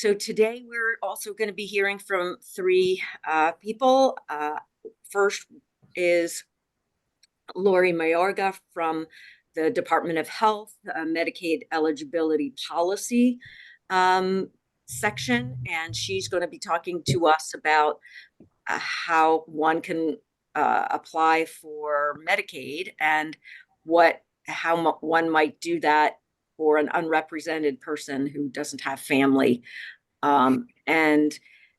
So today we're also going to be hearing from three people. First is Lori Mayorga from the Department of Health, Medicaid eligibility policy section, and she's going to be talking to us about how one can apply for Medicaid and how one might do that for an unrepresented person who doesn't have family. And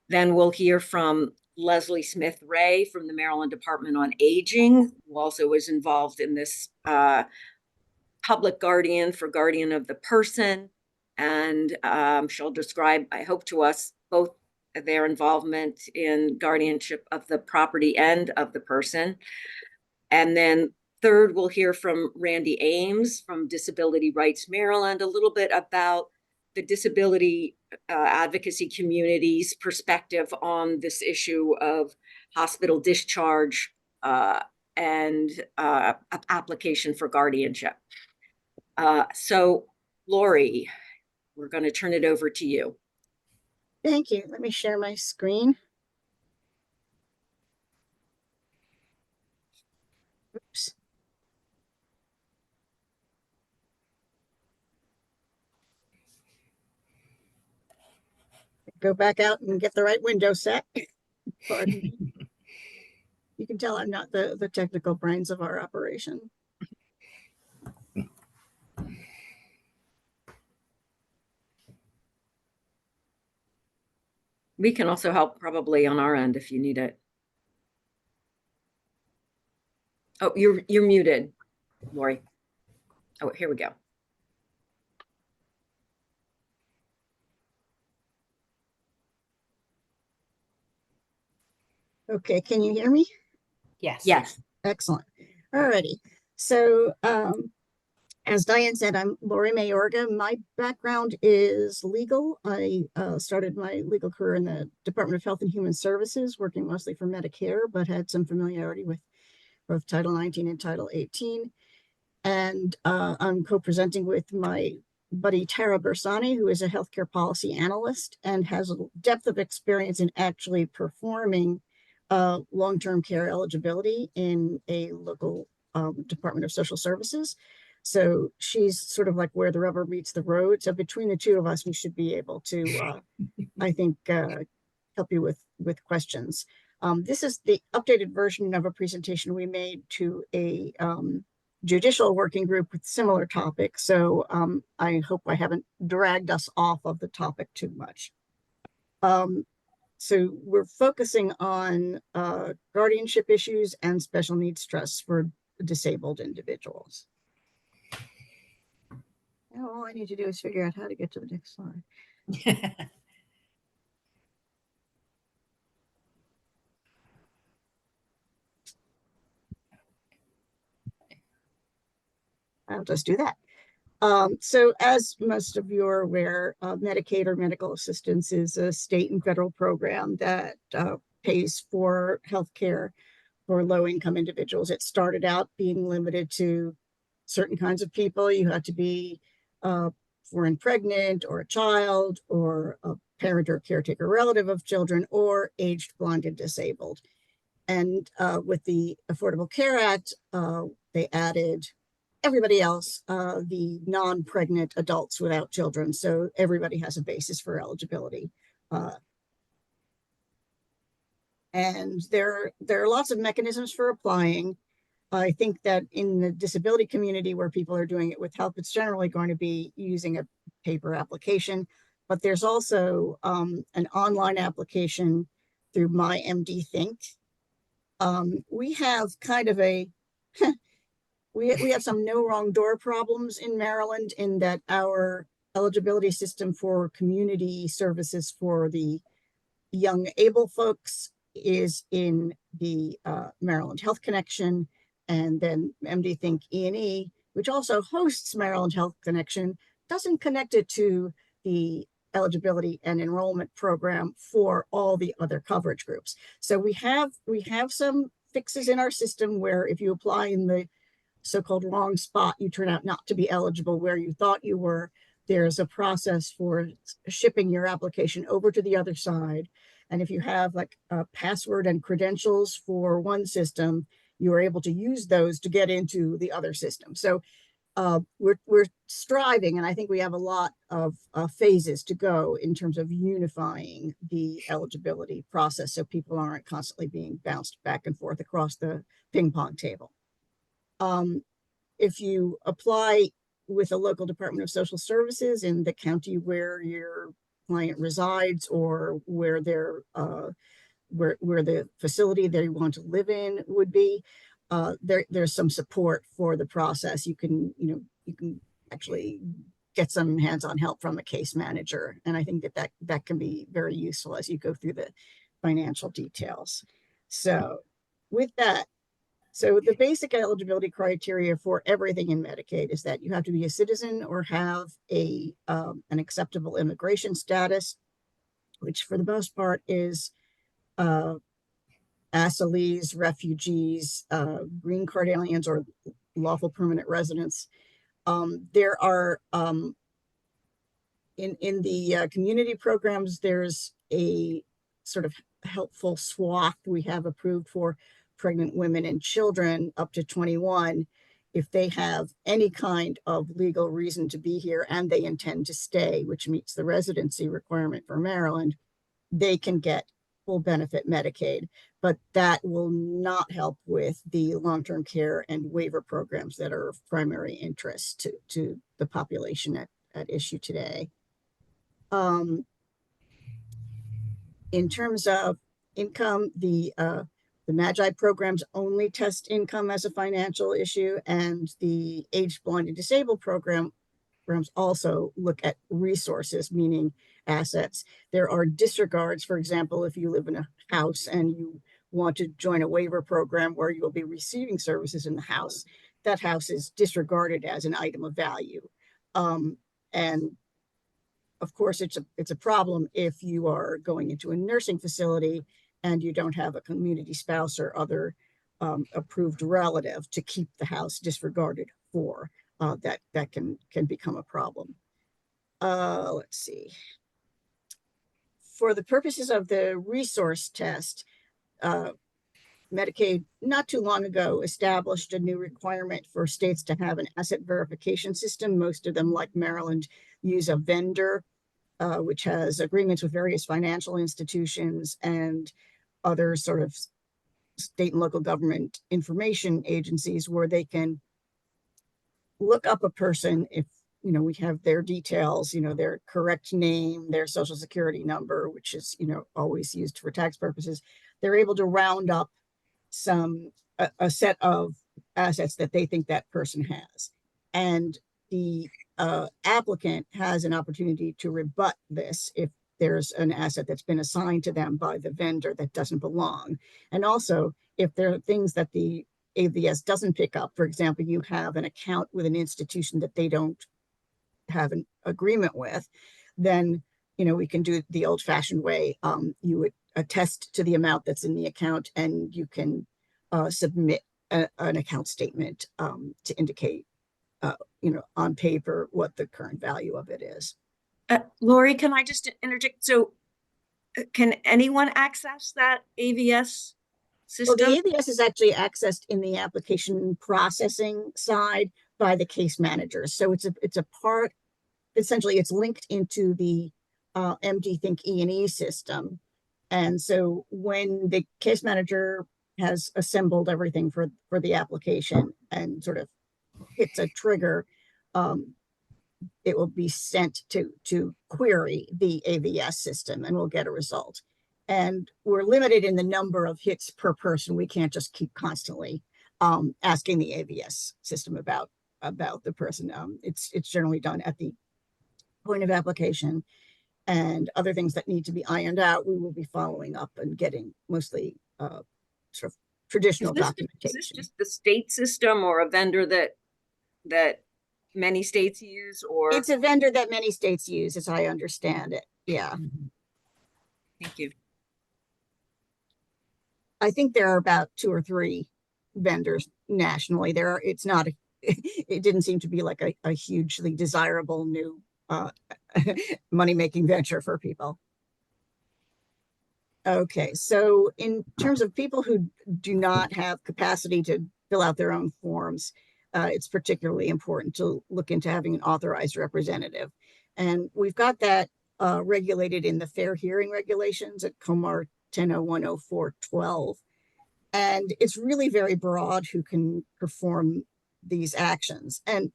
then we'll hear from Leslie Smith Ray from the Maryland Department on Aging, who also was involved in this public guardian for guardian of the person. And she'll describe, I hope, to us both their involvement in guardianship of the property and of the person. And then third, we'll hear from Randy Ames from Disability Rights Maryland, a little bit about the disability advocacy community's perspective on this issue of hospital discharge and application for guardianship. So, Lori, we're going to turn it over to you. Thank you. Let me share my screen. Oops. Go back out and get the right window set. Pardon me. You can tell I'm not the technical brains of our operation. We can also help probably on our end if you need it. Oh, you're muted, Lori. Oh, here we go. Okay, can you hear me? Yes. Yes. Excellent. Alrighty. So as Diane said, I'm Lori Mayorga. My background is legal. I started my legal career in the Department of Health and Human Services, working mostly for Medicare, but had some familiarity with both Title 19 and Title 18. And I'm co-presenting with my buddy Tara Bersani, who is a healthcare policy analyst and has a depth of experience in actually performing long-term care eligibility in a local Department of Social Services. So she's sort of like where the rubber meets the road. So between the two of us, we should be able to, I think, help you with questions. This is the updated version of a presentation we made to a judicial working group with similar topics. So I hope I haven't dragged us off of the topic too much. So we're focusing on guardianship issues and special needs trusts for disabled individuals. Now all I need to do is figure out how to get to the next slide. I'll just do that. So as most of you are aware, Medicaid or medical assistance is a state and federal program that pays for healthcare for low-income individuals. It started out being limited to certain kinds of people. You had to be foreign pregnant or a child or a parent or caretaker relative of children or aged, blind, and disabled. And with the Affordable Care Act, they added everybody else, the non-pregnant adults without children. So everybody has a basis for eligibility. And there are lots of mechanisms for applying. I think that in the disability community where people are doing it with help, it's generally going to be using a paper application, but there's also an online application through MyMD Think. We have kind of a, we have some no wrong door problems in Maryland in that our eligibility system for community services for the young able folks is in the Maryland Health Connection, and then MD Think E&E, which also hosts Maryland Health Connection, doesn't connect it to the eligibility and enrollment program for all the other coverage groups. So we have some fixes in our system where if you apply in the so-called wrong spot, you turn out not to be eligible where you thought you were. there's a process for shipping your application over to the other side. And if you have like a password and credentials for one system, you're able to use those to get into the other system. So we're striving, and I think we have a lot of phases to go in terms of unifying the eligibility process, so people aren't constantly being bounced back and forth across the ping pong table. If you apply with a local Department of Social Services in the county where your client resides, or where they're where the facility they want to live in would be, there's some support for the process. You can, you can actually get some hands-on help from a case manager, and I think that can be very useful as you go through the financial details. So with that, so the basic eligibility criteria for everything in Medicaid is that you have to be a citizen or have an acceptable immigration status, which for the most part is asylees, refugees, green card aliens, or lawful permanent residents. There are in the community programs, there's a sort of helpful swath we have approved for pregnant women and children up to 21. If they have any kind of legal reason to be here and they intend to stay, which meets the residency requirement for Maryland, they can get full benefit Medicaid, but that will not help with the long-term care and waiver programs that are of primary interest to the population at issue today. In terms of income, the MAGI programs only test income as a financial issue, and the Aged, Blind, and Disabled programs also look at resources, meaning assets. There are disregards. For example, if you live in a house and you want to join a waiver program where you'll be receiving services in the house, that house is disregarded as an item of value. And of course, it's a problem if you are going into a nursing facility and you don't have a community spouse or other approved relative to keep the house disregarded for. That can become a problem. Let's see. For the purposes of the resource test, Medicaid not too long ago established a new requirement for states to have an asset verification system. Most of them, like Maryland, use a vendor, which has agreements with various financial institutions and other sort of state and local government information agencies, where they can look up a person if we have their details, their correct name, their social security number, which is always used for tax purposes. They're able to round up a set of assets that they think that person has, and the applicant has an opportunity to rebut this if there's an asset that's been assigned to them by the vendor that doesn't belong. And also, if there are things that the AVS doesn't pick up, for example, you have an account with an institution that they don't have an agreement with, then we can do it the old-fashioned way. You would attest to the amount that's in the account, and you can submit an account statement to indicate on paper what the current value of it is. Lori, can I just interject? So can anyone access that AVS system? Well, the AVS is actually accessed in the application processing side by the case managers. So it's a part, essentially it's linked into the MD Think E&E system. And so when the case manager has assembled everything for the application and sort of hits a trigger, it will be sent to query the AVS system, and we'll get a result. And we're limited in the number of hits per person. We can't just keep constantly asking the AVS system about the person. It's generally done at the point of application, and other things that need to be ironed out, we will be following up and getting mostly sort of traditional documentation. Is this just the state system or a vendor that many states use? Or it's a vendor that many states use, as I understand it. Yeah. Thank you. I think there are about 2 or 3 vendors nationally. It's not it didn't seem to be like a hugely desirable new uh, money-making venture for people. Okay, so in terms of people who do not have capacity to fill out their own forms, it's particularly important to look into having an authorized representative. And we've got that regulated in the Fair Hearing Regulations at COMAR 10010412. And it's really very broad who can perform these actions. And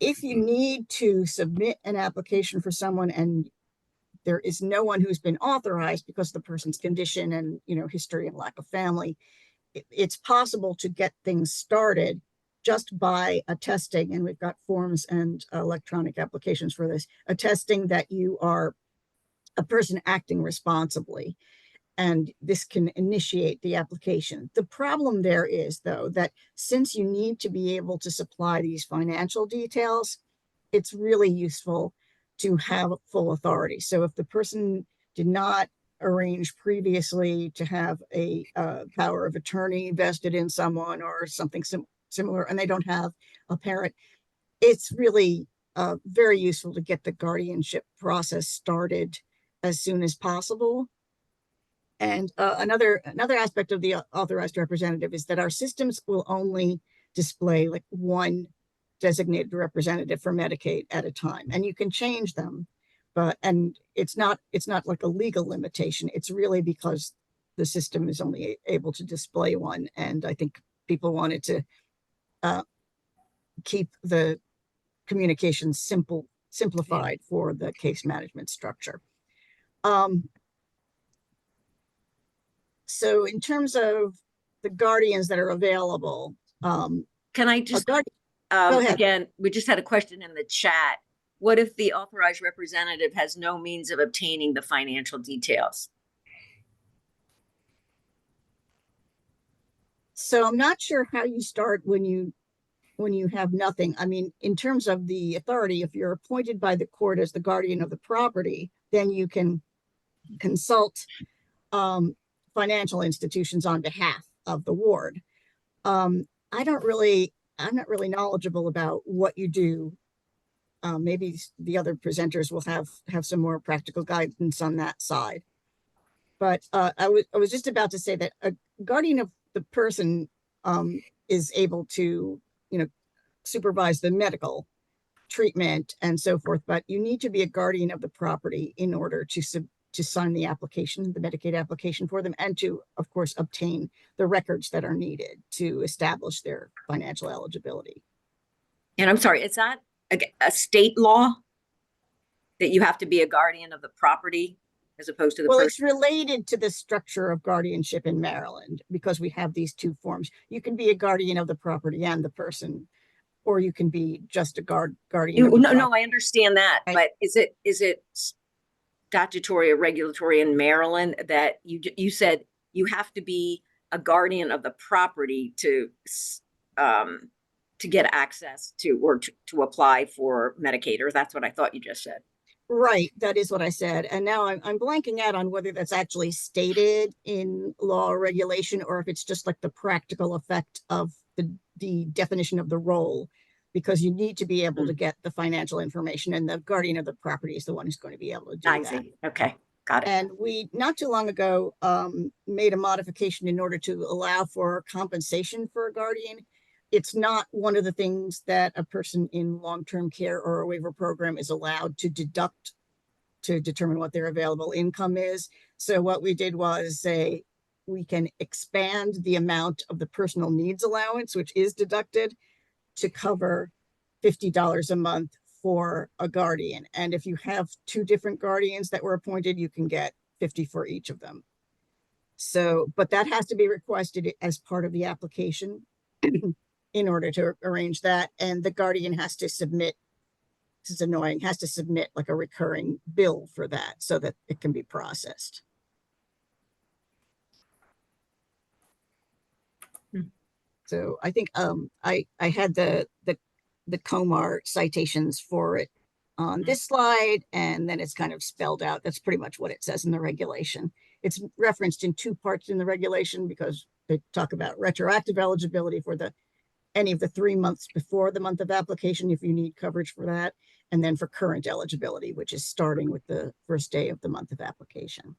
if you need to submit an application for someone and there is no one who's been authorized because of the person's condition and history and lack of family, it's possible to get things started just by attesting, and we've got forms and electronic applications for this, attesting that you are a person acting responsibly, and this can initiate the application. The problem there is, though, that since you need to be able to supply these financial details, it's really useful to have full authority. So if the person did not arrange previously to have a power of attorney vested in someone or something similar, and they don't have a parent, it's really very useful to get the guardianship process started as soon as possible. And another aspect of the authorized representative is that our systems will only display like one designated representative for Medicaid at a time, and you can change them, and it's not like a legal limitation. It's really because the system is only able to display one, and I think people wanted to keep the communication simplified for the case management structure. So in terms of the guardians that are available, Can I just, go ahead. again, we just had a question in the chat. What if the authorized representative has no means of obtaining the financial details? So I'm not sure how you start when you have nothing. I mean, in terms of the authority, if you're appointed by the court as the guardian of the property, then you can consult financial institutions on behalf of the ward. I'm not really knowledgeable about what you do. Maybe the other presenters will have some more practical guidance on that side. But I was just about to say that a guardian of the person is able to, supervise the medical treatment and so forth. But you need to be a guardian of the property in order to sign the application, the Medicaid application for them, and to, of course, obtain the records that are needed to establish their financial eligibility. And I'm sorry, is that a state law that you have to be a guardian of the property as opposed to the person? It's related to the structure of guardianship in Maryland because we have these two forms. You can be a guardian of the property and the person, or you can be just a guardian. No, I understand that, right? But is it statutory or regulatory in Maryland that you said you have to be a guardian of the property to get access to or to apply for Medicaid, or that's what I thought you just said. Right, that is what I said. And now I'm blanking out on whether that's actually stated in law or regulation, or if it's just like the practical effect of the definition of the role, because you need to be able to get the financial information, and the guardian of the property is the one who's going to be able to do that. Okay, got it. And we, not too long ago, made a modification in order to allow for compensation for a guardian. It's not one of the things that a person in long-term care or a waiver program is allowed to deduct to determine what their available income is. So what we did was say we can expand the amount of the personal needs allowance, which is deducted, to cover $50 a month for a guardian. And if you have two different guardians that were appointed, you can get 50 for each of them. So, but that has to be requested as part of the application in order to arrange that. And the guardian has to submit, this is annoying, has to submit like a recurring bill for that so that it can be processed. So I think I had the COMAR citations for it on this slide, and then it's kind of spelled out. That's pretty much what it says in the regulation. It's referenced in two parts in the regulation because they talk about retroactive eligibility for any of the 3 months before the month of application if you need coverage for that, and then for current eligibility, which is starting with the first day of the month of application.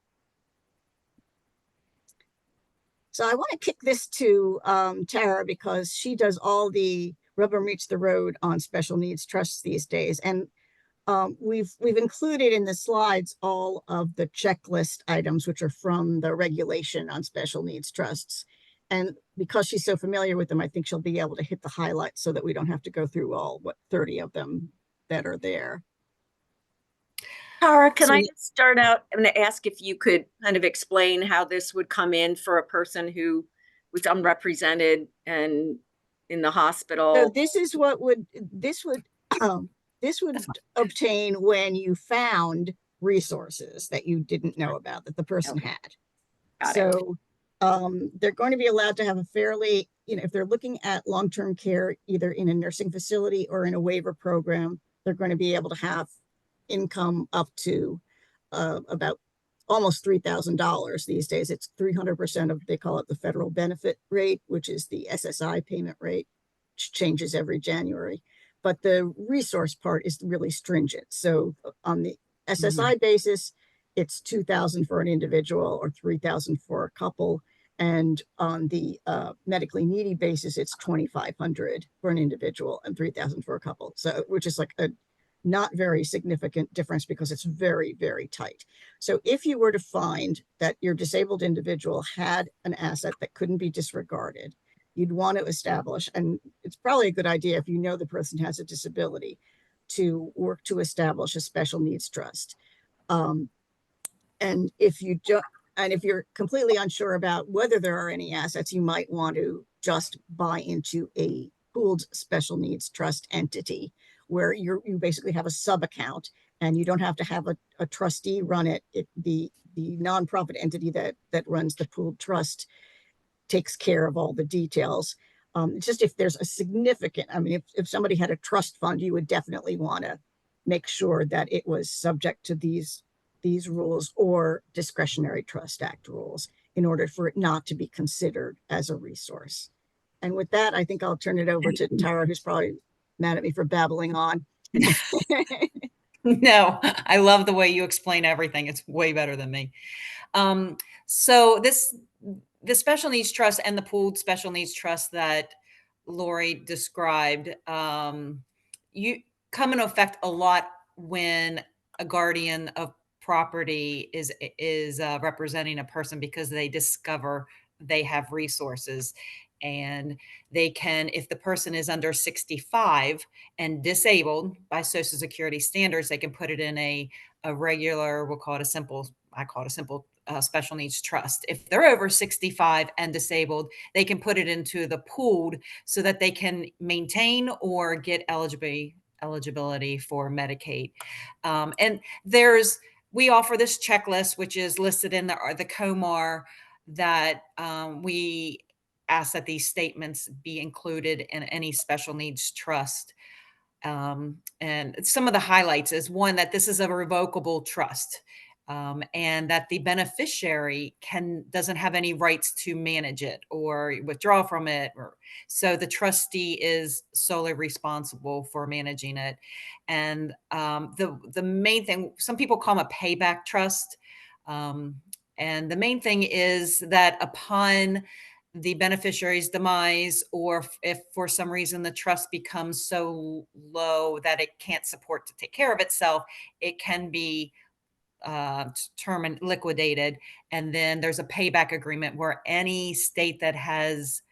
So I want to kick this to Tara, because she does all the rubber meets the road on special needs trusts these days. And we've included in the slides all of the checklist items, which are from the regulation on special needs trusts. And because she's so familiar with them, I think she'll be able to hit the highlights so that we don't have to go through all, 30 of them that are there. Tara, can So I just start out and ask if you could kind of explain how this would come in for a person who was unrepresented and in the hospital? this is what um, this would obtain when you found resources that you didn't know about that the person Okay, had. got it. So they're going to be allowed to have a fairly, if they're looking at long-term care, either in a nursing facility or in a waiver program, they're going to be able to have income up to about almost $3,000 these days. It's 300% of, they call it the federal benefit rate, which is the SSI payment rate, which changes every January. But the resource part is really stringent. So on the SSI basis, it's 2,000 for an individual or 3,000 for a couple. And on the medically needy basis, it's 2,500 for an individual and 3,000 for a couple. So, which is like a not very significant difference because it's very, very tight. So if you were to find that your disabled individual had an asset that couldn't be disregarded, you'd want to establish, and it's probably a good idea if you know the person has a disability, to work to establish a special needs trust. And if you don't, and if you're completely unsure about whether there are any assets, you might want to just buy into a pooled special needs trust entity where you basically have a sub account and you don't have to have a trustee run it. The nonprofit entity that runs the pooled trust takes care of all the details. It's just if there's a significant, I mean, if somebody had a trust fund, you would definitely want to make sure that it was subject to these rules or Discretionary Trust Act rules in order for it not to be considered as a resource. And with that, I think I'll turn it over to Tara, who's probably mad at me for babbling on. No, I love the way you explain everything. It's way better than me. So the special needs trust and the pooled special needs trust that Lori described, you come into effect a lot when a guardian of property is representing a person because they discover they have resources, and they can, if the person is under 65 and disabled by Social Security standards, they can put it in a regular, we'll call it a simple, I call it a simple special needs trust. If they're over 65 and disabled, they can put it into the pooled so that they can maintain or get eligibility for Medicaid. And we offer this checklist, which is listed in the COMAR, that we ask that these statements be included in any special needs trust. And some of the highlights is one, that this is a revocable trust, and that the beneficiary doesn't have any rights to manage it or withdraw from it. So the trustee is solely responsible for managing it. And the main thing, some people call them a payback trust. And the main thing is that upon the beneficiary's demise, or if for some reason the trust becomes so low that it can't support to take care of itself, it can be determined liquidated. And then there's a payback agreement where any state that has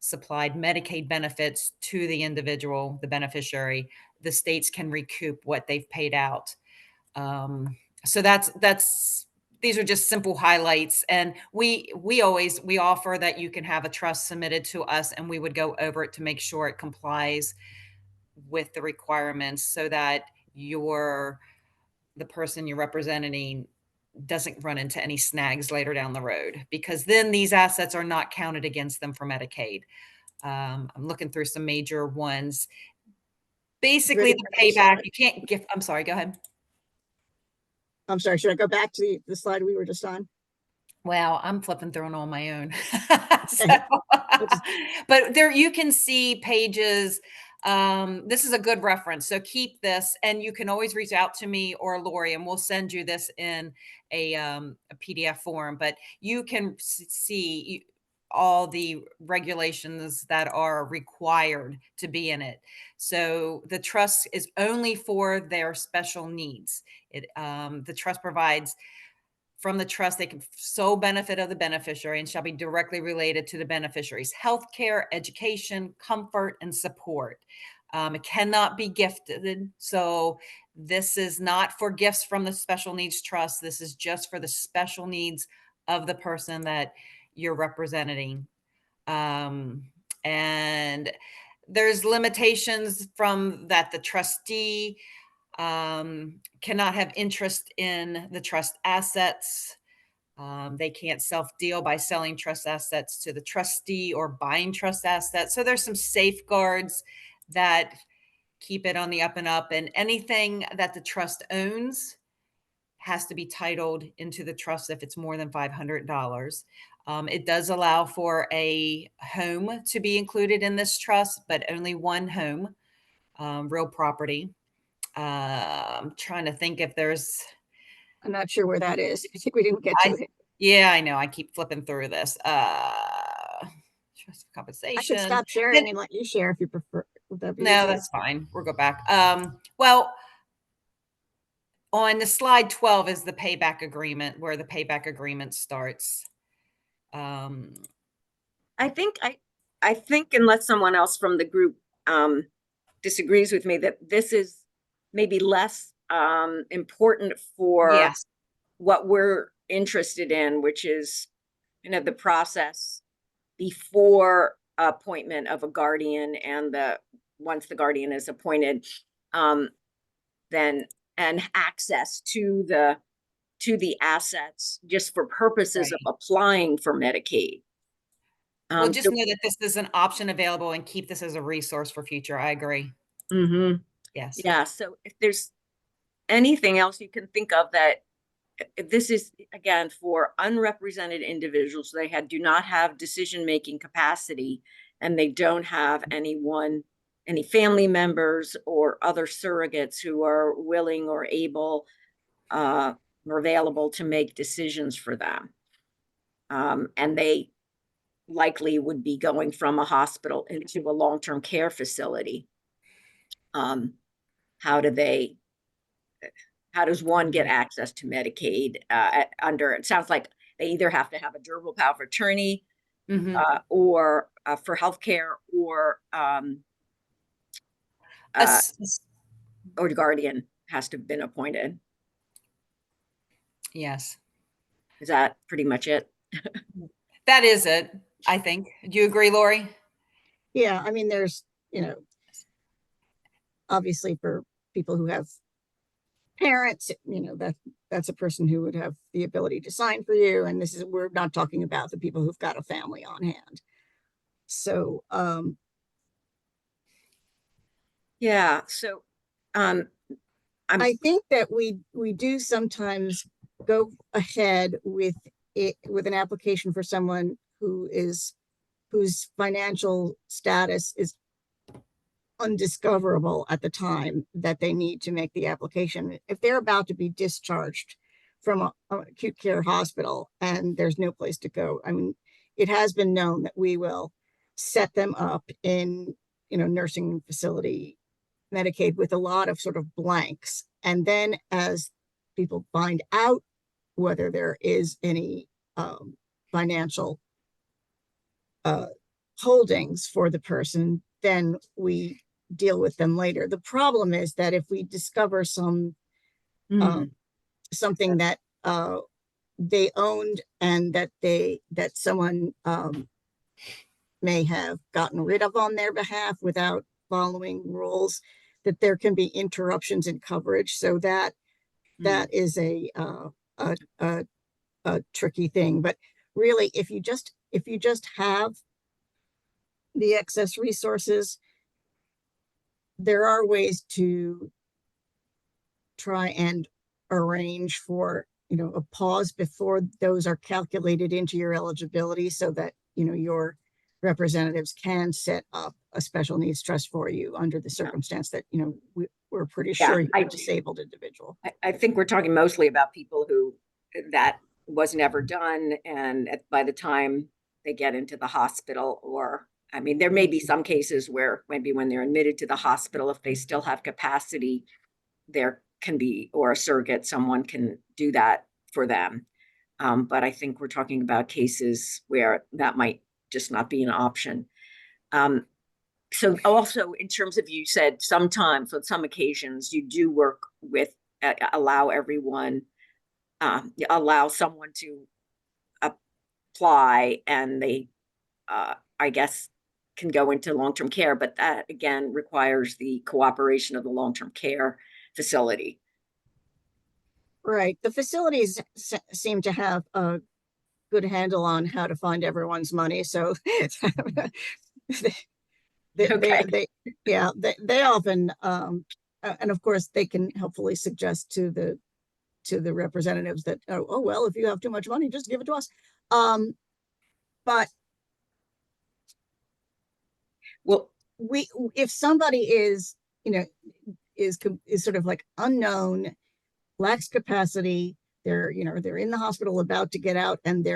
supplied Medicaid benefits to the individual, the beneficiary, the states can recoup what they've paid out. So that's these are just simple highlights, and we offer that you can have a trust submitted to us, and we would go over it to make sure it complies with the requirements, so that the person you're representing doesn't run into any snags later down the road, because then these assets are not counted against them for Medicaid. I'm looking through some major ones. Basically, the payback, you can't give. I'm sorry, go ahead. I'm sorry, should I go back to the slide we were just on? Wow, I'm flipping through it on my own. So, Okay. but there you can see pages This is a good reference. So keep this, and you can always reach out to me or Lori, and we'll send you this in a PDF form. But you can see all the regulations that are required to be in it. So the trust is only for their special needs. The trust provides from the trust, they can sole benefit of the beneficiary and shall be directly related to the beneficiary's health care, education, comfort, and support. It cannot be gifted. So this is not for gifts from the special needs trust. This is just for the special needs of the person that you're representing. And there's limitations from that the trustee cannot have interest in the trust assets. They can't self-deal by selling trust assets to the trustee or buying trust assets. So there's some safeguards that keep it on the up and up. And anything that the trust owns has to be titled into the trust if it's more than $500. It does allow for a home to be included in this trust, but only one home, real property. I'm trying to think if there's. I'm not sure where that is. I think we didn't get to it. Yeah, I know. I keep flipping through this. Trust I could compensation. stop sharing and let you share if you prefer. Would that be No, okay? that's fine. We'll go back. Well, on the slide 12 is the payback agreement, where the payback agreement starts. I think unless someone else from the group disagrees with me, that this is maybe less important for Yes. what we're interested in, which is, the process before appointment of a guardian and once the guardian is appointed, then and access to the assets just for purposes of Right. applying for Medicaid. Well, just So know that this is an option available and keep this as a resource for future. I agree. mhm. Yes. Yeah, so if there's anything else you can think of that this is again for unrepresented individuals, do not have decision-making capacity, and they don't have any family members or other surrogates who are willing or able or available to make decisions for them. And they likely would be going from a hospital into a long-term care facility. Um, how do they how does one get access to Medicaid under, it sounds like they either have to have a durable power of attorney Mhm. or for healthcare uh, As- or guardian has to have been appointed. yes. Is that pretty much it? That is it, I think. Do you agree, Lori? Yeah, I mean, there's, obviously for people who have parents, that's a person who would have the ability to sign for you. And we're not talking about the people who've got a family on hand. So, Yeah. So I'm I think that we do sometimes go ahead with it with an application for someone whose financial status is undiscoverable at the time that they need to make the application. If they're about to be discharged from a acute care hospital and there's no place to go, I mean, it has been known that we will set them up in, nursing facility Medicaid with a lot of sort of blanks. And then as people find out whether there is any financial holdings for the person, then we deal with them later. The problem is that if we discover something that they owned and that someone may have gotten rid of on their behalf without following rules, that there can be interruptions in coverage. So that is a tricky thing. But really, if you just have the excess resources, there are ways to try and arrange for a pause before those are calculated into your eligibility, so that your representatives can set up a special needs trust for you under the circumstance that, you know, we're pretty Yeah, sure you're a disabled individual. I think we're talking mostly about people who that was never done, and by the time they get into the hospital, or I mean, there may be some cases where maybe when they're admitted to the hospital, if they still have capacity, there can be, or a surrogate, someone can do that for them. But I think we're talking about cases where that might just not be an option. So also in terms of, you said sometimes on some occasions you do work with allow everyone, allow someone to apply, and they I guess can go into long-term care, but that again requires the cooperation of the long-term care facility. Right. The facilities seem to have a good handle on how to find everyone's money. So Okay. yeah, they often, and of course they can helpfully suggest to the representatives that, oh, well, if you have too much money, just give it to us. But Well, if somebody is, you know, is sort of like unknown, lacks capacity, they're, you know, they're in the hospital about to get out, and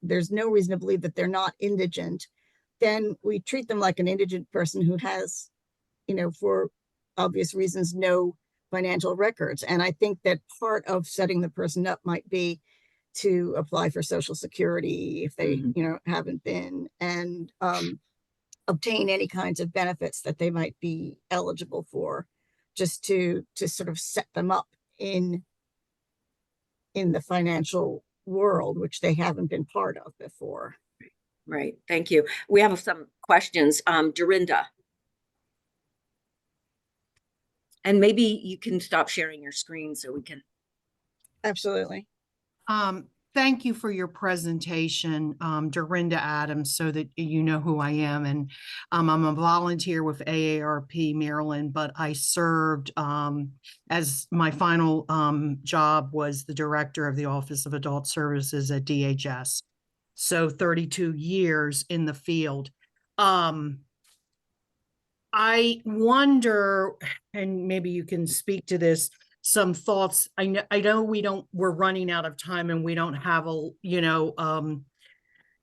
there's no reason to believe that they're not indigent, then we treat them like an indigent person who has, you know, for obvious reasons, no financial records. And I think that part of setting the person up might be to apply for Social Security if they, you know, haven't been, and obtain any kinds of benefits that they might be eligible for, just to sort of set them up in the financial world, which they haven't been part of before. right. Thank you. We have some questions. Dorinda. And maybe you can stop sharing your screen so we can. Absolutely. Thank you for your presentation, Dorinda Adams, so that you know who I am. And I'm a volunteer with AARP Maryland, but I served as my final job was the director of the Office of Adult Services at DHS. So 32 years in the field. I wonder, and maybe you can speak to this, some thoughts. I know we're running out of time and we don't have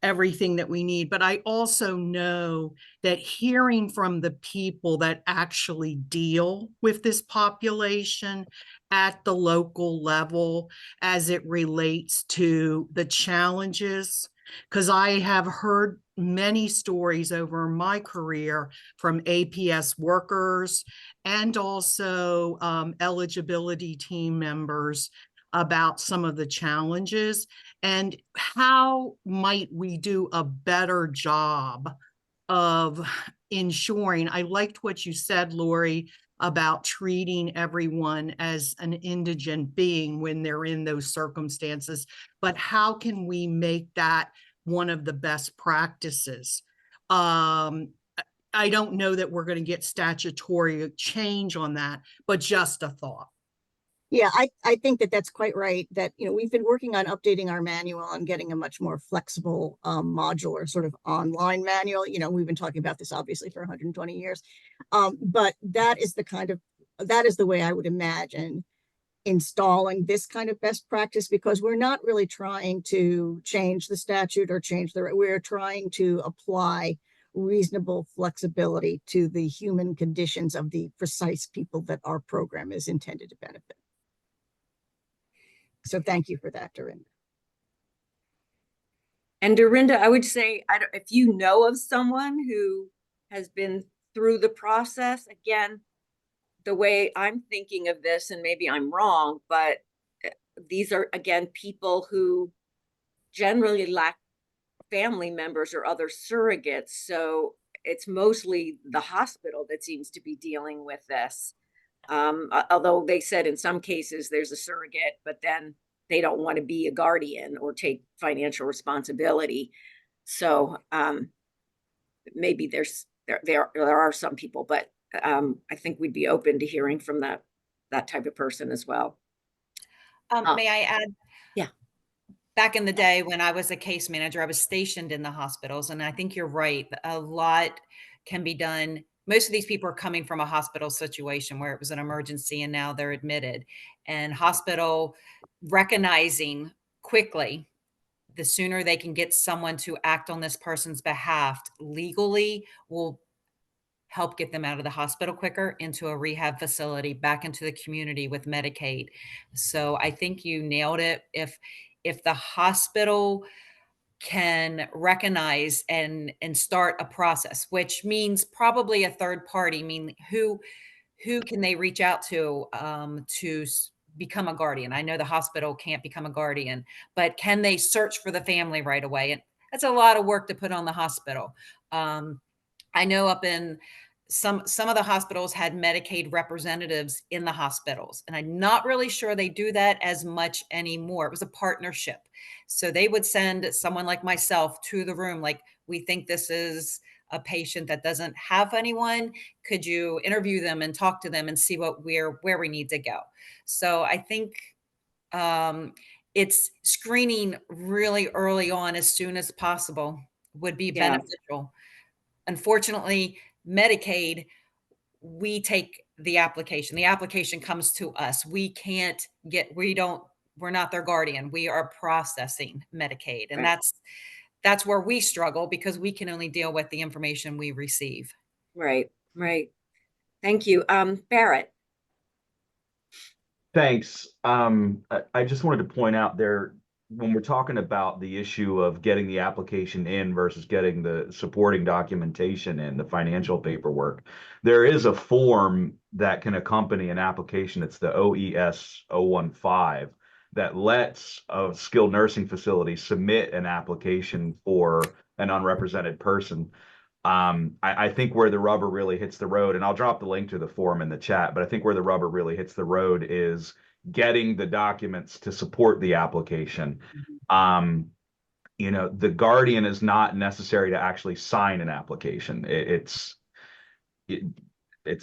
everything that we need, but I also know that hearing from the people that actually deal with this population at the local level as it relates to the challenges, because I have heard many stories over my career from APS workers and also eligibility team members about some of the challenges, and how might we do a better job of ensuring. I liked what you said, Lori, about treating everyone as an indigent being when they're in those circumstances, but how can we make that one of the best practices? I don't know that we're going to get statutory change on that, but just a thought. Yeah, I think that that's quite right. That, you know, we've been working on updating our manual and getting a much more flexible, modular sort of online manual. You know, we've been talking about this obviously for 120 years, but that is the way I would imagine installing this kind of best practice, because we're not really trying to change the statute or we're trying to apply reasonable flexibility to the human conditions of the precise people that our program is intended to benefit. So thank you for that, Dorinda. And Dorinda, I would say, if you know of someone who has been through the process, again, the way I'm thinking of this, and maybe I'm wrong, but these are, again, people who generally lack family members or other surrogates. So it's mostly the hospital that seems to be dealing with this. Although they said in some cases there's a surrogate, but then they don't want to be a guardian or take financial responsibility. So maybe there are some people, but I think we'd be open to hearing from that type of person as well. May I add? Yeah. Back in the day when I was a case manager, I was stationed in the hospitals, and I think you're right. A lot can be done. Most of these people are coming from a hospital situation where it was an emergency and now they're admitted, and hospital recognizing quickly, the sooner they can get someone to act on this person's behalf legally will help get them out of the hospital quicker into a rehab facility, back into the community with Medicaid. So I think you nailed it. If the hospital can recognize and start a process, which means probably a third party, mean who can they reach out to become a guardian? I know the hospital can't become a guardian, but can they search for the family right away? And that's a lot of work to put on the hospital. I know up in some of the hospitals had Medicaid representatives in the hospitals, and I'm not really sure they do that as much anymore. It was a partnership. So they would send someone like myself to the room, like, we think this is a patient that doesn't have anyone. Could you interview them and talk to them and see where we need to go? So I think um, it's screening really early on, as soon as possible, would be Yeah, beneficial. Unfortunately, Medicaid, we take the application. The application comes to us. We're not their guardian. We are processing Medicaid. And right, that's where we struggle, because we can only deal with the information we receive. right, right. Thank you. Barrett. Thanks. I just wanted to point out there, when we're talking about the issue of getting the application in versus getting the supporting documentation in, the financial paperwork, there is a form that can accompany an application. It's the OES 015 that lets a skilled nursing facility submit an application for an unrepresented person. I think where the rubber really hits the road, and I'll drop the link to the form in the chat, but I think where the rubber really hits the road is getting the documents to support the application. The guardian is not necessary to actually sign an application. It's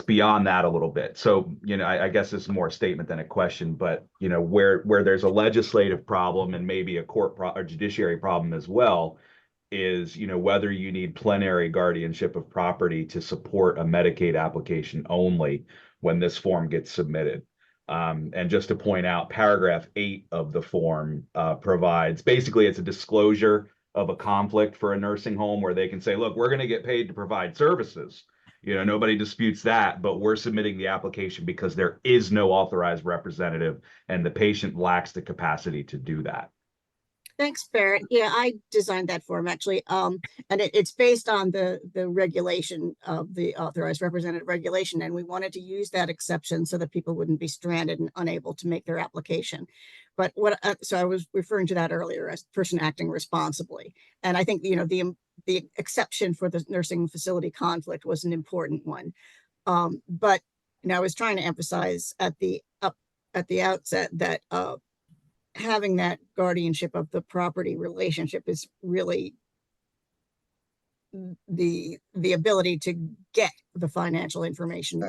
beyond that a little bit. So, I guess this is more a statement than a question, but where there's a legislative problem and maybe a or judiciary problem as well, is whether you need plenary guardianship of property to support a Medicaid application only when this form gets submitted. And just to point out, paragraph 8 of the form provides, basically it's a disclosure of a conflict for a nursing home, where they can say, look, we're going to get paid to provide services. Nobody disputes that, but we're submitting the application because there is no authorized representative and the patient lacks the capacity to do that. Thanks, Barrett. Yeah, I designed that form actually. And it's based on the regulation of the authorized representative regulation. And we wanted to use that exception so that people wouldn't be stranded and unable to make their application. But so I was referring to that earlier as person acting responsibly. And I think, the exception for the nursing facility conflict was an important one. But, I was trying to emphasize at the outset that, having that guardianship of the property relationship is really the ability to get the financial information,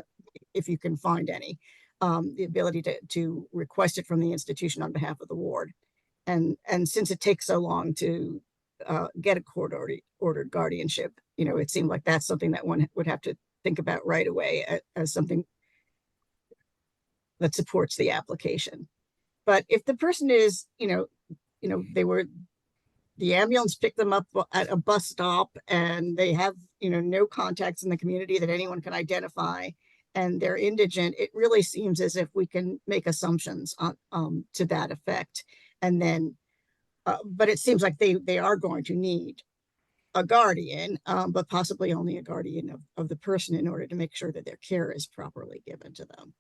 if you can find any, the ability to request it from the institution on behalf of the ward. And since it takes so long to get a court ordered guardianship, it seemed like that's something that one would have to think about right away as something that supports the application. But if the person is, the ambulance picked them up at a bus stop and they have, no contacts in the community that anyone can identify, and they're indigent, it really seems as if we can make assumptions on to that effect. And then, but it seems like they are going to need a guardian, but possibly only a guardian of the person in order to make sure that their care is properly given to them.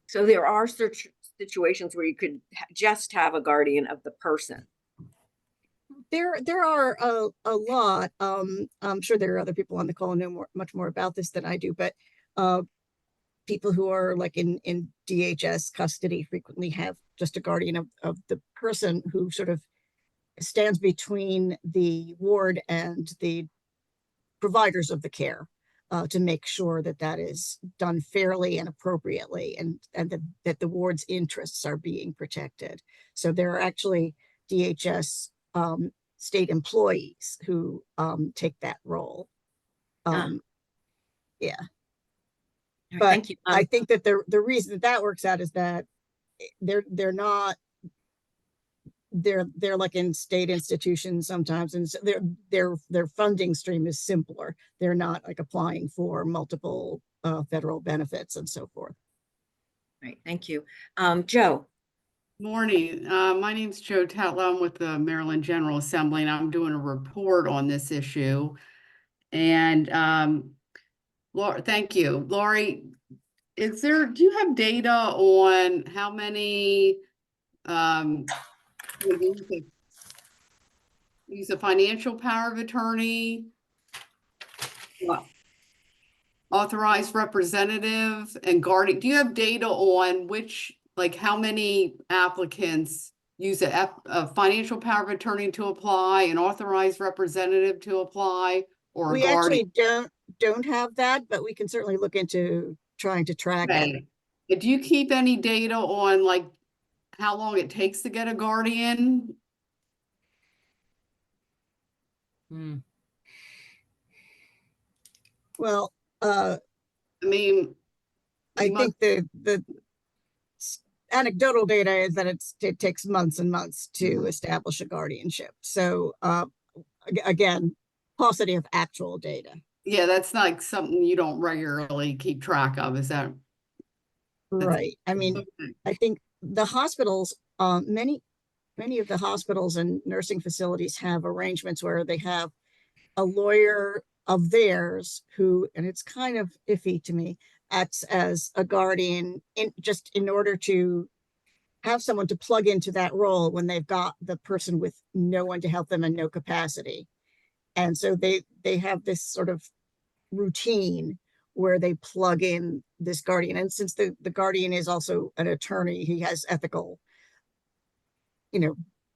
So there are situations where you could just have a guardian of the person. There are a lot. I'm sure there are other people on the call who know much more about this than I do, but people who are like in DHS custody frequently have just a guardian of the person who sort of stands between the ward and the providers of the care, to make sure that that is done fairly and appropriately, and that the ward's interests are being protected. So there are actually DHS state employees who take that role. Yeah. All right, But thank you. I think that the reason that works out is that they're not they're like in state institutions sometimes, and so their funding stream is simpler. They're not like applying for multiple federal benefits and so forth. All right, thank you. Joe. Morning. My name's Joe Tatlow. I'm with the Maryland General Assembly, and I'm doing a report on this issue. And Laura, thank you. Lori, do you have data on how many use a financial power of attorney, authorized representative, and guardian? Do you have data on like how many applicants use a financial power of attorney to apply, an authorized representative to apply, or a We guardian? actually don't have that, but we can certainly look into trying to track it. Okay. But do you keep any data on like how long it takes to get a guardian? Hmm. Well, I mean, I you think the anecdotal data is that it takes months and months to establish a guardianship. So again, paucity of actual data. yeah, that's not like something you don't regularly keep track of, is that? Right. I mean, Okay. I think the hospitals, many of the hospitals and nursing facilities have arrangements where they have a lawyer of theirs who, and it's kind of iffy to me, acts as a guardian in order to have someone to plug into that role when they've got the person with no one to help them and no capacity. And so they have this sort of routine where they plug in this guardian. And since the guardian is also an attorney, he has ethical,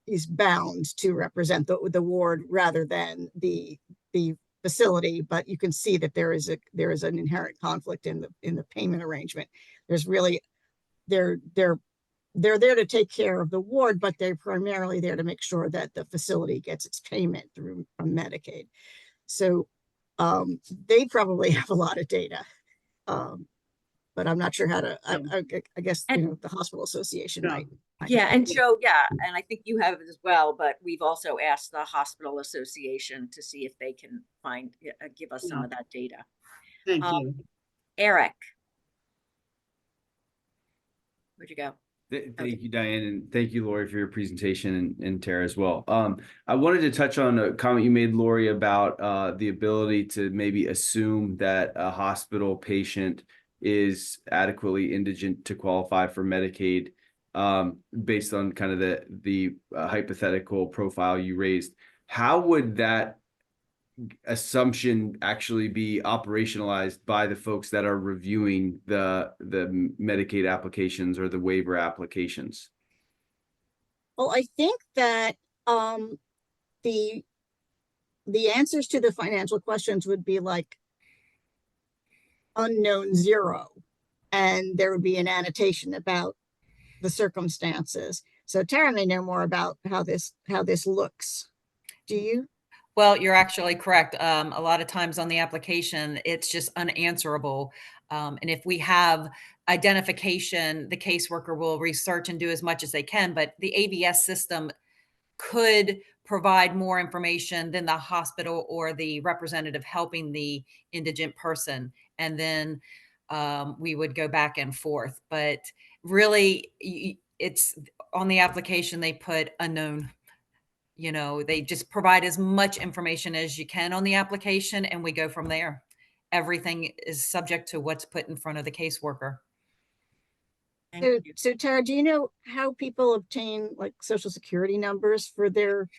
he's bound to represent the ward rather than the facility. But you can see that there is an inherent conflict in the payment arrangement. There's really, they're there to take care of the ward, but they're primarily there to make sure that the facility gets its payment through Medicaid. So they probably have a lot of data, but I'm not sure how to. I guess the hospital association might. Yeah, and Joe, and I think you have it as well, but we've also asked the hospital association to see if they can give us some of that data. Thank you. Eric, where'd you go? Thank you, Diane, and thank you, Lori, for your presentation, and Tara as well. I wanted to touch on a comment you made, Lori, about the ability to maybe assume that a hospital patient is adequately indigent to qualify for Medicaid, based on kind of the hypothetical profile you raised. How would that assumption actually be operationalized by the folks that are reviewing the Medicaid applications or the waiver applications? Well, I think that the answers to the financial questions would be like unknown 0, and there would be an annotation about the circumstances. So Tara may know more about how this looks. Do you? Well, you're actually correct. A lot of times on the application, it's just unanswerable. And if we have identification, the caseworker will research and do as much as they can. But the ABS system could provide more information than the hospital or the representative helping the indigent person. And then we would go back and forth. But really, it's on the application, they put unknown. They just provide as much information as you can on the application, and we go from there. Everything is subject to what's put in front of the caseworker. So Tara, do you know how people obtain like Social Security numbers for their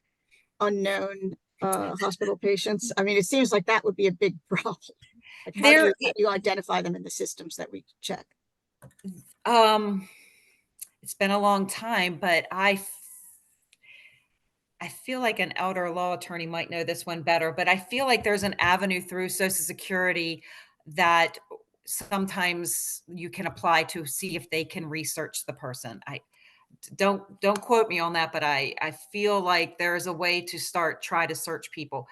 unknown hospital patients? I mean, it seems like that would be a big problem. Like how do you identify them in the systems that we check? It's been a long time, but I feel like an elder law attorney might know this one better, but I feel like there's an avenue through Social Security that sometimes you can apply to see if they can research the person. don't quote me on that, but I feel like there is a way to try to search people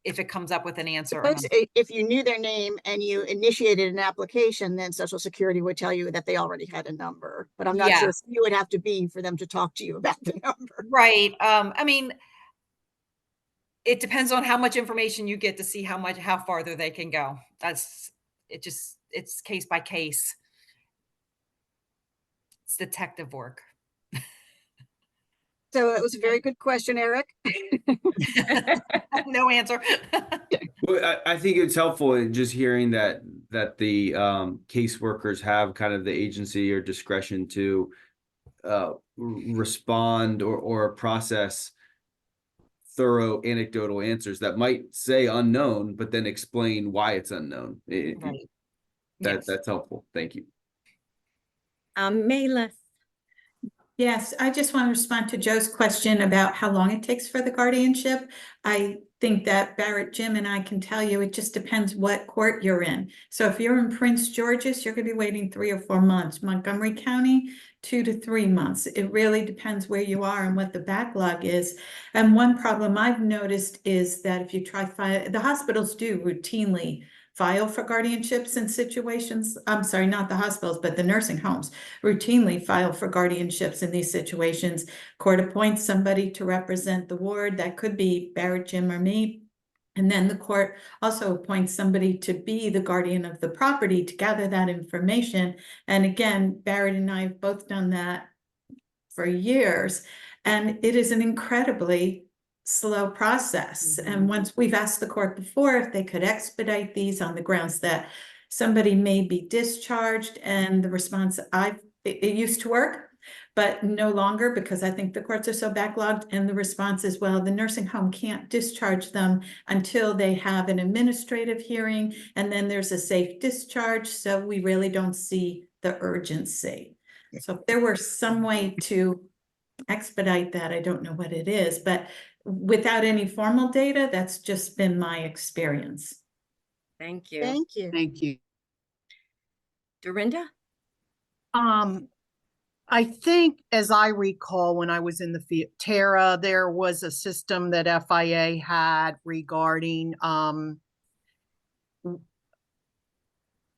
if it comes up with an answer. Suppose if you knew their name and you initiated an application, then Social Security would tell you that they already had a number. But I'm not sure Yeah, who you would have to be for them to talk to you about the number. right. I mean, it depends on how much information you get to see how farther they can go. It's case by case. It's detective work. So it was a very good question, Eric. No answer. Well, I think it's helpful in just hearing that the caseworkers have kind of the agency or discretion to respond or process thorough anecdotal answers that might say unknown, but then explain why it's unknown. Right. Yes. That's helpful. Thank you. Maylis. Yes, I just want to respond to Joe's question about how long it takes for the guardianship. I think that Barrett, Jim, and I can tell you, it just depends what court you're in. So if you're in Prince George's, you're going to be waiting 3 or 4 months. Montgomery County, 2 to 3 months. It really depends where you are and what the backlog is. And one problem I've noticed is that if you try the hospitals do routinely file for guardianships in situations. I'm sorry, not the hospitals, but the nursing homes routinely file for guardianships in these situations. Court appoints somebody to represent the ward. That could be Barrett, Jim, or me. And then the court also appoints somebody to be the guardian of the property to gather that information. And again, Barrett and I have both done that for years. And it is an incredibly slow process. And once we've asked the court before if they could expedite these on the grounds that somebody may be discharged, and the response it used to work, but no longer, because I think the courts are so backlogged. And the response is, well, the nursing home can't discharge them until they have an administrative hearing, and then there's a safe discharge. So we really don't see the urgency. So if there were some way to expedite that, I don't know what it is, but without any formal data, that's just been my experience. Thank you. Thank you. Thank you. Dorinda? I think, as I recall, when I was in the field, Tara, there was a system that FIA had regarding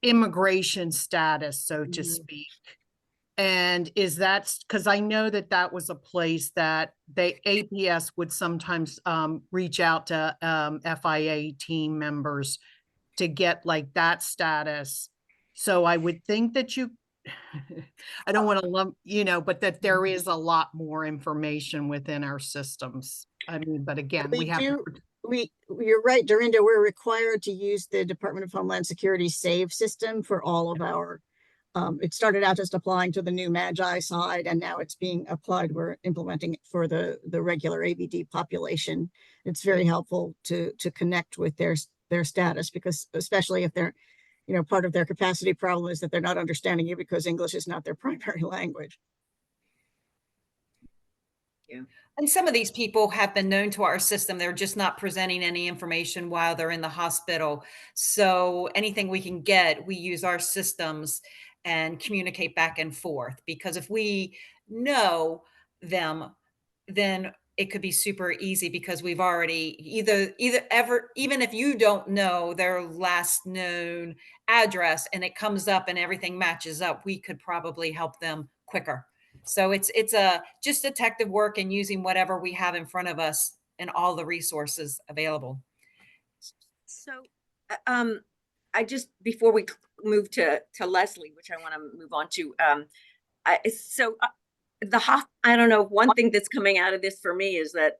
immigration status, so to speak. And is that because I know that was a place that APS would sometimes reach out to FIA team members to get like that status. So I would think that I don't want to lump, but that there is a lot more information within our systems. I mean, but again, you're right, Dorinda, we're required to use the Department of Homeland Security SAVE system for all of our, it started out just applying to the new Magi side, and now it's being applied. We're implementing it for the regular ABD population. It's very helpful to connect with their status, because especially if they're, part of their capacity problem is that they're not understanding you because English is not their primary language. Yeah. And some of these people have been known to our system. They're just not presenting any information while they're in the hospital. So anything we can get, we use our systems and communicate back and forth. Because if we know them, then it could be super easy, because we've already even if you don't know their last known address and it comes up and everything matches up, we could probably help them quicker. So it's just detective work and using whatever we have in front of us and all the resources available. So, I just, before we move to Leslie, which I want to move on to, I don't know, one thing that's coming out of this for me is that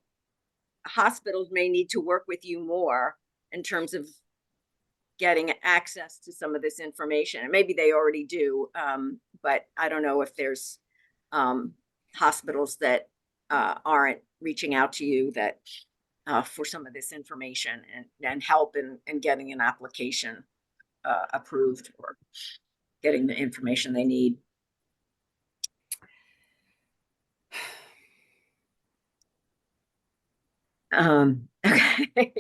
hospitals may need to work with you more in terms of getting access to some of this information. And maybe they already do, but I don't know if there's hospitals that aren't reaching out to you that for some of this information and help in getting an application approved or getting the information they need. Okay.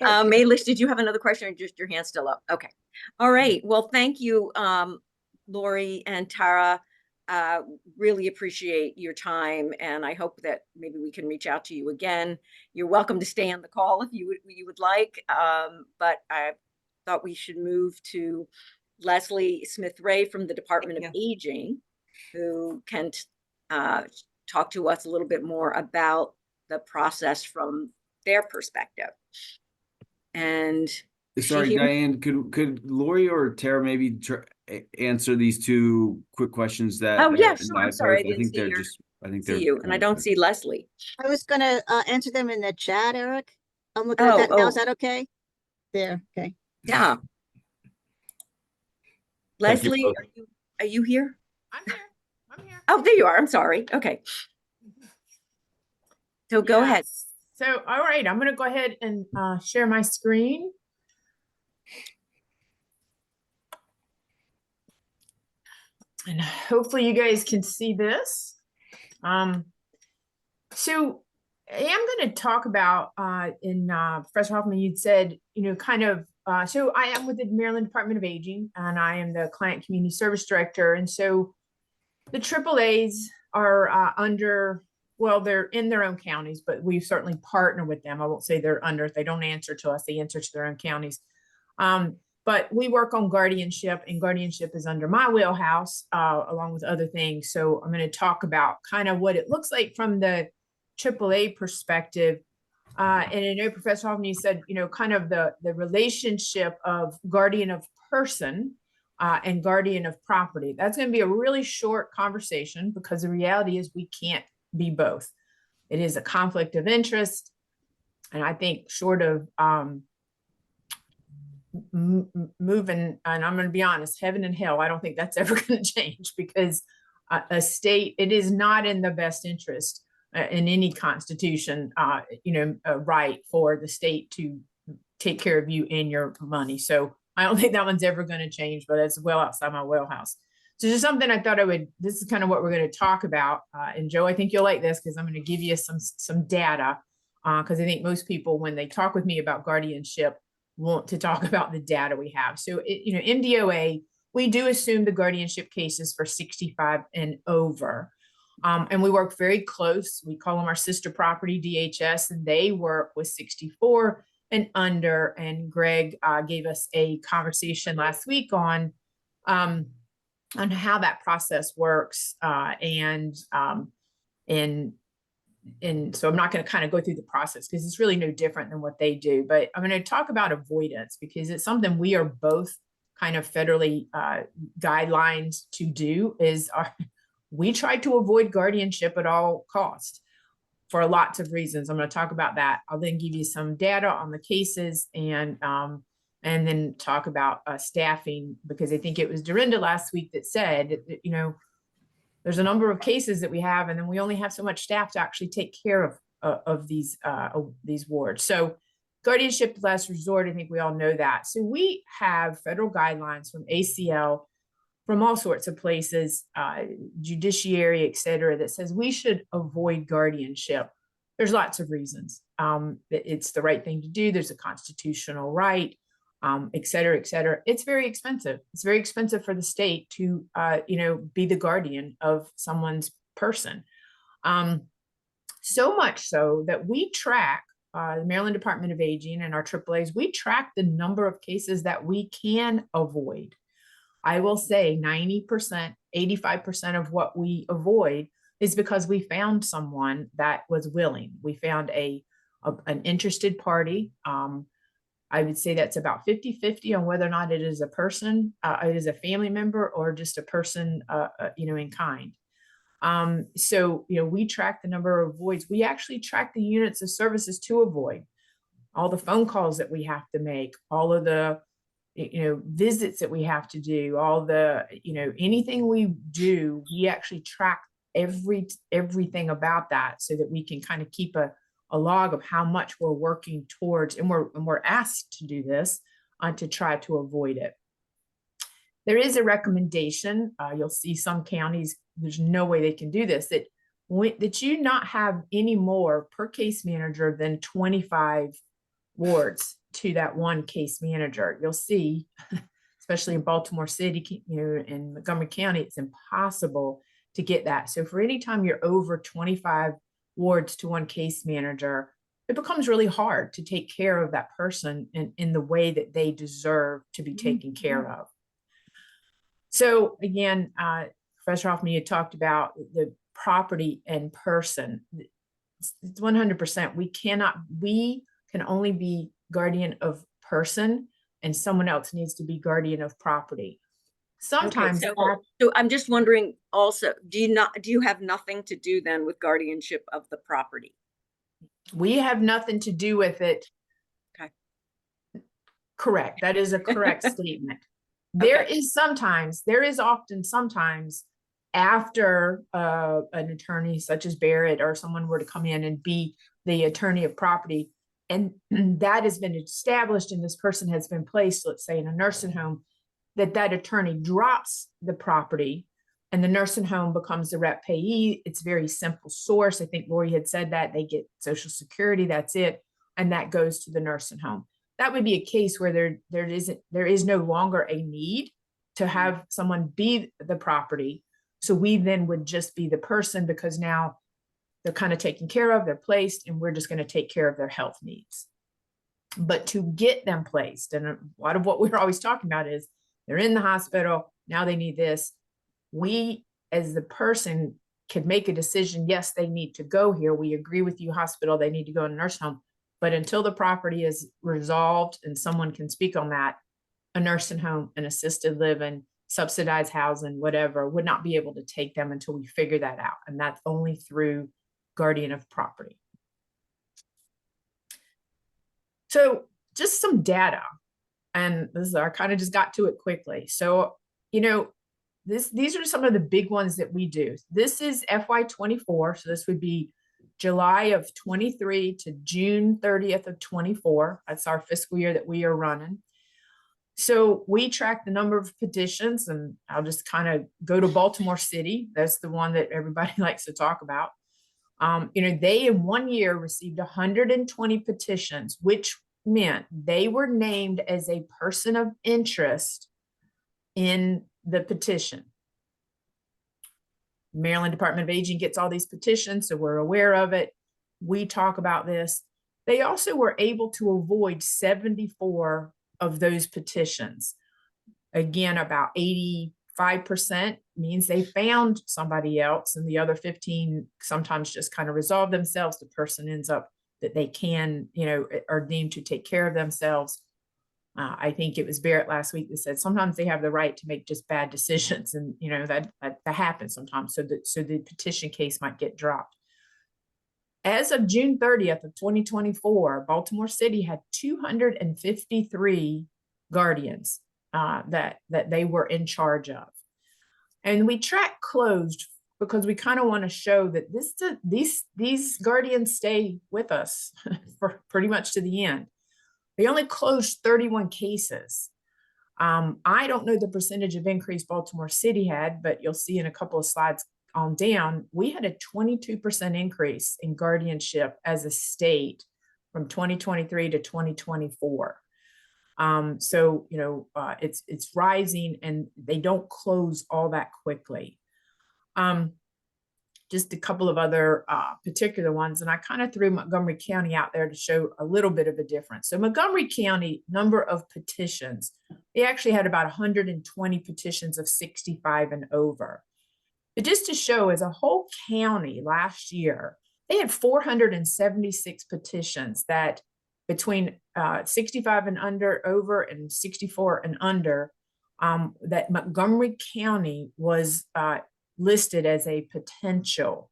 Maylish, did you have another question, or just your hand still up? Okay. All right. Well, thank you, Lori and Tara. really appreciate your time, and I hope that maybe we can reach out to you again. You're welcome to stay on the call if you would like, but I thought we should move to Leslie Smith-Ray from the Department of Aging, who can talk to us a little bit more about the process from their perspective. And Sorry, Diane, could Lori or Tara maybe answer these two quick questions that Oh yeah, Eric and sure. I'm I sorry, I posed? I didn't think see they're your just, I think see they're you, and I don't see Leslie. I was gonna answer them in the chat, Eric. I'm looking at that now. Is that okay? There, okay. Yeah. Thank you Leslie, both. are you here? I'm here. I'm here. Oh, there you are. I'm sorry. Okay. So go ahead. Yes. So, all right, I'm going to go ahead and share my screen. And hopefully you guys can see this. So I am going to talk about Professor Hoffman, you'd said, kind of, so I am with the Maryland Department of Aging, and I am the Client Community Service Director. And so the AAAs are under, well, they're in their own counties, but we certainly partner with them. I won't say they're under, they don't answer to us, they answer to their own counties. But we work on guardianship, and guardianship is under my wheelhouse, along with other things. So I'm going to talk about kind of what it looks like from the AAA perspective. And I know Professor Hoffman, you said, kind of the relationship of guardian of person and guardian of property. That's going to be a really short conversation because the reality is we can't be both. It is a conflict of interest. And I think short of moving, and I'm going to be honest, heaven and hell, I don't think that's ever going to change, because a state, it is not in the best interest in any constitution, right for the state to take care of you and your money. So I don't think that one's ever going to change, but it's well outside my wheelhouse. So just something I thought this is kind of what we're going to talk about. And Joe, I think you'll like this because I'm going to give you some data, because I think most people, when they talk with me about guardianship, want to talk about the data we have. So, MDOA, we do assume the guardianship cases for 65 and over. And we work very close. We call them our sister property, DHS, and they work with 64 and under. And Greg gave us a conversation last week on how that process works. And so I'm not going to kind of go through the process because it's really no different than what they do. But I'm going to talk about avoidance because it's something we are both kind of federally guidelines to do. We try to avoid guardianship at all costs for lots of reasons. I'm going to talk about that. I'll then give you some data on the cases and then talk about staffing, because I think it was Dorinda last week that said that, there's a number of cases that we have, and then we only have so much staff to actually take care of these wards. So guardianship of last resort, I think we all know that. So we have federal guidelines from ACL, from all sorts of places, judiciary, et cetera, that says we should avoid guardianship. There's lots of reasons. It's the right thing to do. There's a constitutional right, et cetera, et cetera. It's very expensive. It's very expensive for the state to, be the guardian of someone's person. So much so that we track, the Maryland Department of Aging and our AAAs, we track the number of cases that we can avoid. I will say 90%, 85% of what we avoid is because we found someone that was willing. We found an interested party. I would say that's about 50-50 on whether or not it is a person, it is a family member, or just a person, in kind. So, we track the number of avoids. We actually track the units of services to avoid, all the phone calls that we have to make, all of the, visits that we have to do, all the, anything we do, we actually track everything about that so that we can kind of keep a log of how much we're working towards, and we're asked to do this to try to avoid it. There is a recommendation. You'll see some counties, there's no way they can do this, that you not have any more per case manager than 25 wards to that one case manager. You'll see, especially in Baltimore City, in Montgomery County, it's impossible to get that. So for any time you're over 25 wards to one case manager, it becomes really hard to take care of that person in the way that they deserve to be taken care of. So again, Professor Hoffman, you talked about the property and person. It's 100%. We can only be guardian of person, and someone else needs to be guardian of property. Sometimes so I'm just wondering also, do you have nothing to do then with guardianship of the property? we have nothing to do with it. Okay. Correct. That is a correct statement. There Okay. is often sometimes after an attorney such as Barrett or someone were to come in and be the attorney of property, and that has been established and this person has been placed, let's say in a nursing home, that attorney drops the property and the nursing home becomes the rep payee. It's very simple source. I think Lori had said that they get Social Security, that's it. And that goes to the nursing home. That would be a case where there is no longer a need to have someone be the property. So we then would just be the person, because now they're kind of taken care of, they're placed, and we're just going to take care of their health needs. But to get them placed, and a lot of what we're always talking about is they're in the hospital, now they need this. We, as the person, can make a decision. Yes, they need to go here. We agree with you, hospital, they need to go in a nursing home. But until the property is resolved and someone can speak on that, a nursing home, an assisted living, subsidized housing, whatever, would not be able to take them until we figure that out. And that's only through guardian of property. So just some data. And this is, I kind of just got to it quickly. So, you know, these are some of the big ones that we do. This is FY24. So this would be July of 23 to June 30th of 24. That's our fiscal year that we are running. So we track the number of petitions, and I'll just kind of go to Baltimore City. That's the one that everybody likes to talk about. You know, they in 1 year received 120 petitions, which meant they were named as a person of interest in the petition. Maryland Department of Aging gets all these petitions, so we're aware of it. We talk about this. They also were able to avoid 74 of those petitions. Again, about 85% means they found somebody else, and the other 15 sometimes just kind of resolve themselves. The person ends up that they can, you know, are deemed to take care of themselves. I think it was Barrett last week that said sometimes they have the right to make just bad decisions, and you know that happens sometimes. So the petition case might get dropped. As of June 30th of 2024, Baltimore City had 253 guardians that they were in charge of, and we track closed because we kind of want to show that these guardians stay with us for pretty much to the end. They only closed 31 cases. I don't know the percentage of increase Baltimore City had, but you'll see in a couple of slides on down, we had a 22% increase in guardianship as a state from 2023 to 2024. So, you know, it's rising, and they don't close all that quickly. Just a couple of other particular ones, and I kind of threw Montgomery County out there to show a little bit of a difference. So Montgomery County, number of petitions, they actually had about 120 petitions of 65 and over. But just to show, as a whole county last year, they had 476 petitions that between 65 and under, over, and 64 and under, that Montgomery County was listed as a potential,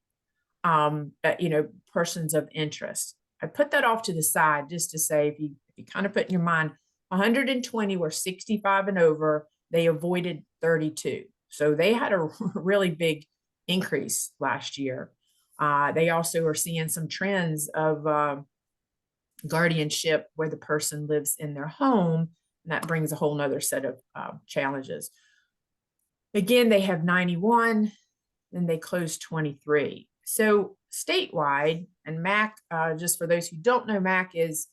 you know, persons of interest. I put that off to the side just to say, if you kind of put in your mind, 120 were 65 and over, they avoided 32. So they had a really big increase last year. They also are seeing some trends of guardianship where the person lives in their home, and that brings a whole nother set of challenges. Again, they have 91, and they closed 23. So statewide, and MAC, just for those who don't know, MAC is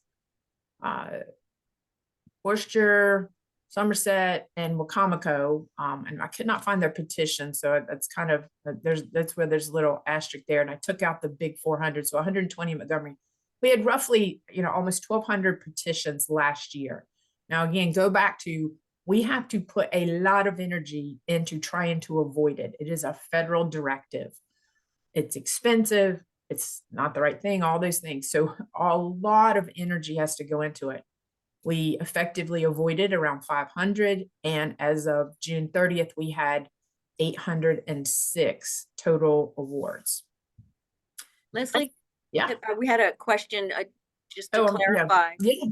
Worcester, Somerset, and Wacomico, and I could not find their petition, so that's kind of that's where there's a little asterisk there. And I took out the big 400, so 120 in Montgomery. We had roughly, almost 1,200 petitions last year. Now, again, go back to, we have to put a lot of energy into trying to avoid it. It is a federal directive. It's expensive. It's not the right thing, all those things. So a lot of energy has to go into it. We effectively avoided around 500. And as of June 30th, we had 806 total awards. Leslie, Yeah. we had a question just to Oh, clarify. Yeah.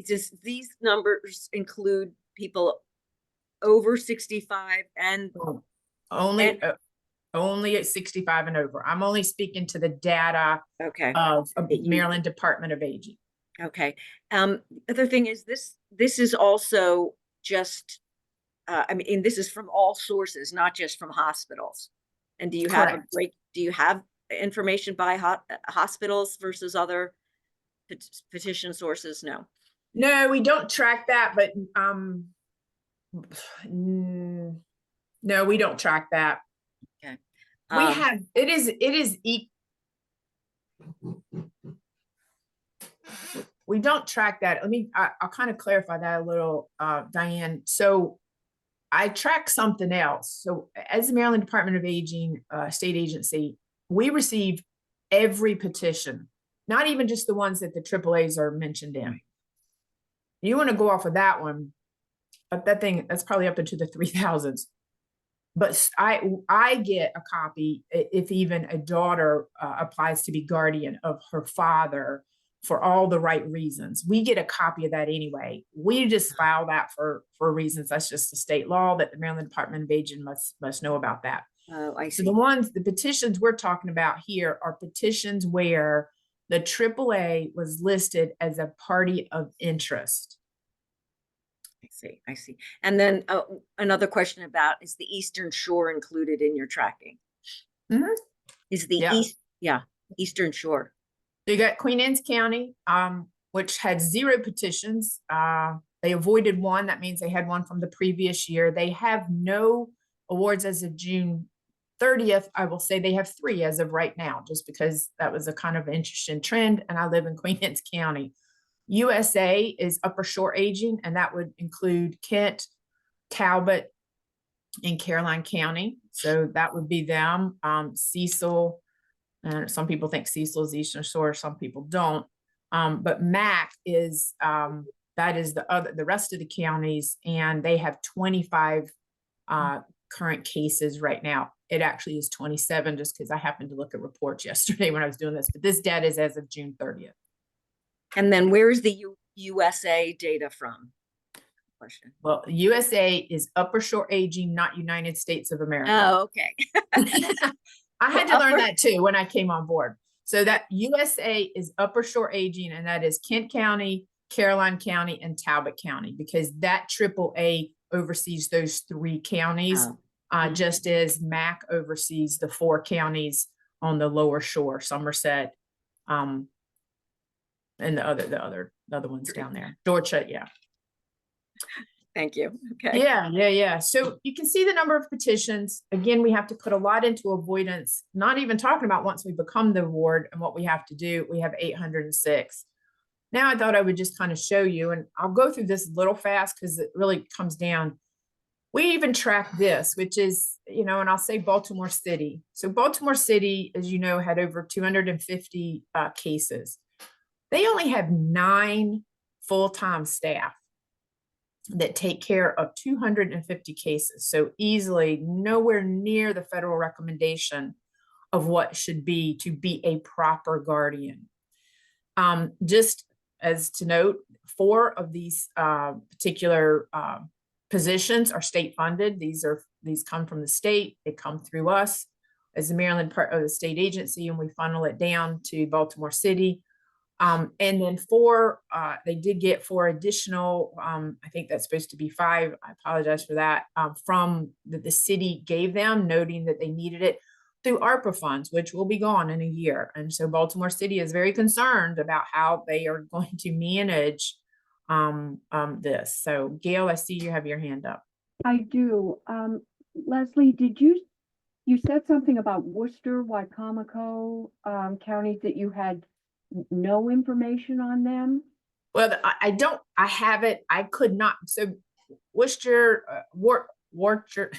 Just these numbers include people over 65 and Only at 65 and over. I'm only speaking to the data okay. of Maryland Department of Aging. Okay. Other thing is this is also just, I mean, this is from all sources, not just from hospitals. And do you have do you have information by hospitals versus other petition sources? No. No, we don't track that, but no, we don't track that. Okay. We have, it is we don't track that. I'll kind of clarify that a little, Diane. So I track something else. So as the Maryland Department of Aging, state agency, we receive every petition, not even just the ones that the AAAs are mentioned in. You want to go off of that one, but that's probably up into the 3,000s. But I get a copy if even a daughter applies to be guardian of her father for all the right reasons. We get a copy of that anyway. We just file that for reasons. That's just the state law that the Maryland Department of Aging must know about that. Oh, I see. So the petitions we're talking about here are petitions where the AAA was listed as a party of interest. I see. And then another question about, is the Eastern Shore included in your tracking? Mm-hmm. Is the Eastern Shore? So you got Queen Anne's County, which had 0 petitions. They avoided one. That means they had one from the previous year. They have no awards as of June 30th. I will say they have 3 as of right now, just because that was a kind of interesting trend. And I live in Queen Anne's County. USA is Upper Shore Aging, and that would include Kent, Talbot, and Caroline County. So that would be them. Cecil, and some people think Cecil is Eastern Shore, some people don't. But MAC is that is the rest of the counties, and they have 25 current cases right now. It actually is 27, just because I happened to look at reports yesterday when I was doing this. But this data is as of June 30th. And then where is the USA data from? Question. Well, USA is Upper Shore Aging, not United States of America. Oh, okay. I had to learn that too when I came on board. So that USA is Upper Shore Aging, and that is Kent County, Caroline County, and Talbot County, because that AAA oversees those 3 counties, just as MAC oversees the 4 counties on the lower shore, Somerset, and the other ones down there, Dorchester, yeah. Thank you. Okay. Yeah. So you can see the number of petitions. Again, we have to put a lot into avoidance, not even talking about once we become the award and what we have to do. We have 806. Now I thought I would just kind of show you, and I'll go through this a little fast because it really comes down. We even track this, which is, and I'll say Baltimore City. So Baltimore City, as you know, had over 250 cases. They only have 9 full-time staff that take care of 250 cases. So easily nowhere near the federal recommendation of what should be to be a proper guardian. Just as to note, 4 of these particular positions are state funded. These come from the state. They come through us as the Maryland part of the state agency, and we funnel it down to Baltimore City. And then 4, they did get 4 additional, I think that's supposed to be 5. I apologize for that, from the city gave them, noting that they needed it through ARPA funds, which will be gone in a year. And so Baltimore City is very concerned about how they are going to manage this. So Gail, I see you have your hand up. I do. Leslie, you said something about Worcester, Wycomico, counties that you had no information on them? Well, I have it. I could not. So Worcester, Worcester,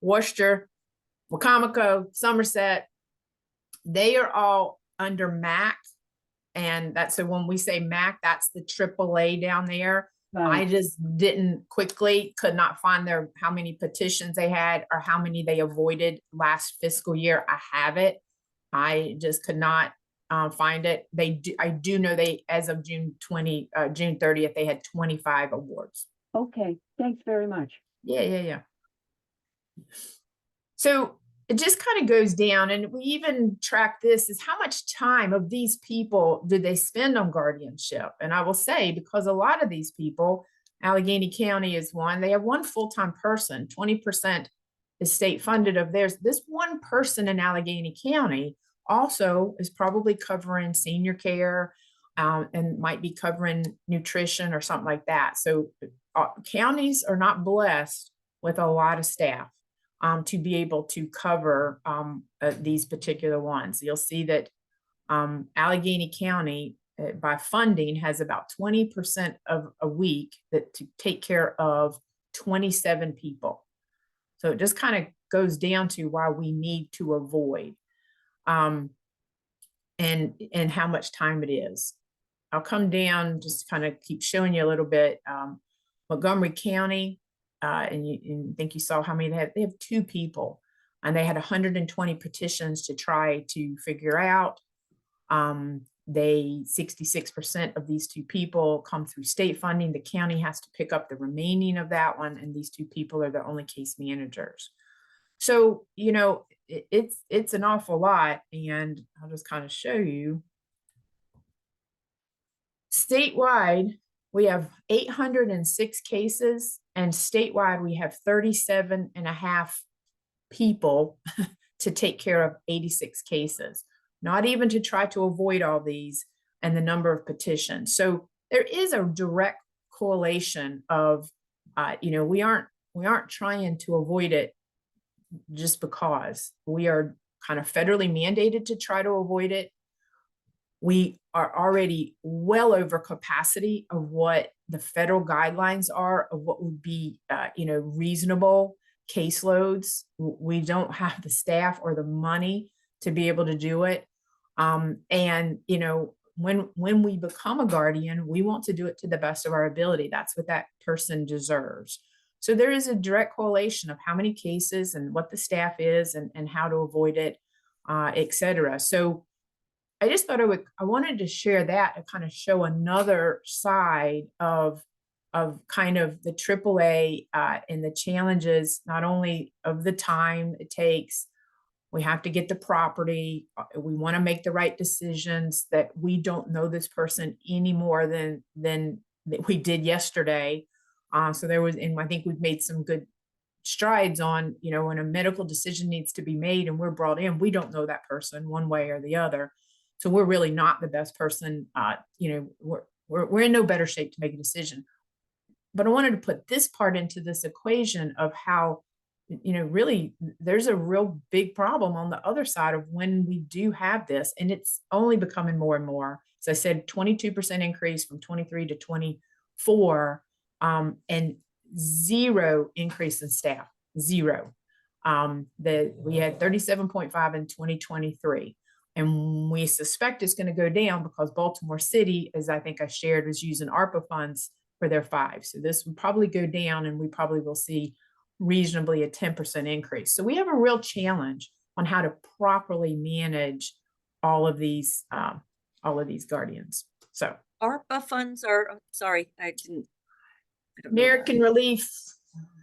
Worcester, Wycomico, Somerset, they are all under MAC. And that's, so when we say MAC, that's the AAA down there. I just could not find how many petitions they had or how many they avoided last fiscal year. I have it. I just could not find it. I do know they, as of June 30th, they had 25 awards. Okay, thanks very much. Yeah. So it just kind of goes down, and we even track this is how much time of these people do they spend on guardianship? And I will say, because a lot of these people, Allegheny County is one, they have one full-time person, 20% is state funded of theirs. This one person in Allegheny County also is probably covering senior care and might be covering nutrition or something like that. So counties are not blessed with a lot of staff to be able to cover these particular ones. You'll see that Allegheny County by funding has about 20% of a week that to take care of 27 people. So it just kind of goes down to why we need to avoid and how much time it is. I'll come down, just kind of keep showing you a little bit. Montgomery County, and I think you saw how many they have. They have 2 people, and they had 120 petitions to try to figure out. 66% of these 2 people come through state funding. The county has to pick up the remaining of that one, and these 2 people are the only case managers. So, you know, it's an awful lot, and I'll just kind of show you. Statewide, we have 806 cases, and statewide we have 37 and a half people to take care of 86 cases, not even to try to avoid all these and the number of petitions. So there is a direct correlation of, we aren't trying to avoid it just because. We are kind of federally mandated to try to avoid it. We are already well over capacity of what the federal guidelines are of what would be, reasonable caseloads. We don't have the staff or the money to be able to do it. When we become a guardian, we want to do it to the best of our ability. That's what that person deserves. So there is a direct correlation of how many cases and what the staff is and how to avoid it, et cetera. So I just thought I wanted to share that and kind of show another side of kind of the AAA and the challenges, not only of the time it takes. We have to get the property. We want to make the right decisions, that we don't know this person any more than we did yesterday. So there was, and I think we've made some good strides on, when a medical decision needs to be made and we're brought in, we don't know that person one way or the other. So we're really not the best person. We're in no better shape to make a decision. But I wanted to put this part into this equation of how, really there's a real big problem on the other side of when we do have this, and it's only becoming more and more. As I said, 22% increase from 23 to 24, and 0 increase in staff, 0. We had 37.5 in 2023. And we suspect it's going to go down because Baltimore City, as I think I shared, was using ARPA funds for their 5. So this will probably go down, and we probably will see reasonably a 10% increase. So we have a real challenge on how to properly manage all of these guardians. So ARPA funds are, sorry, I don't know American Relief,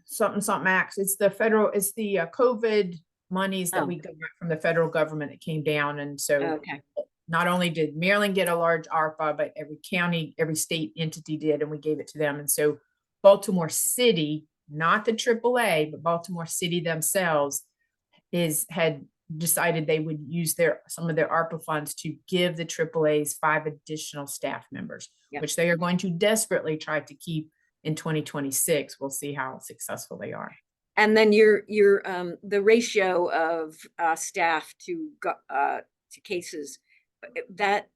something Acts. It's the federal, it's the COVID monies that we got from the federal government that came down. And so not only did Maryland get a large ARPA, but every county, every state entity did, and we gave it to them. And so Baltimore City, not the AAA, but Baltimore City themselves had decided they would use some of their ARPA funds to give the AAA's 5 additional staff members, Yeah. which they are going to desperately try to keep in 2026. We'll see how successful they are. And then the ratio of staff to cases,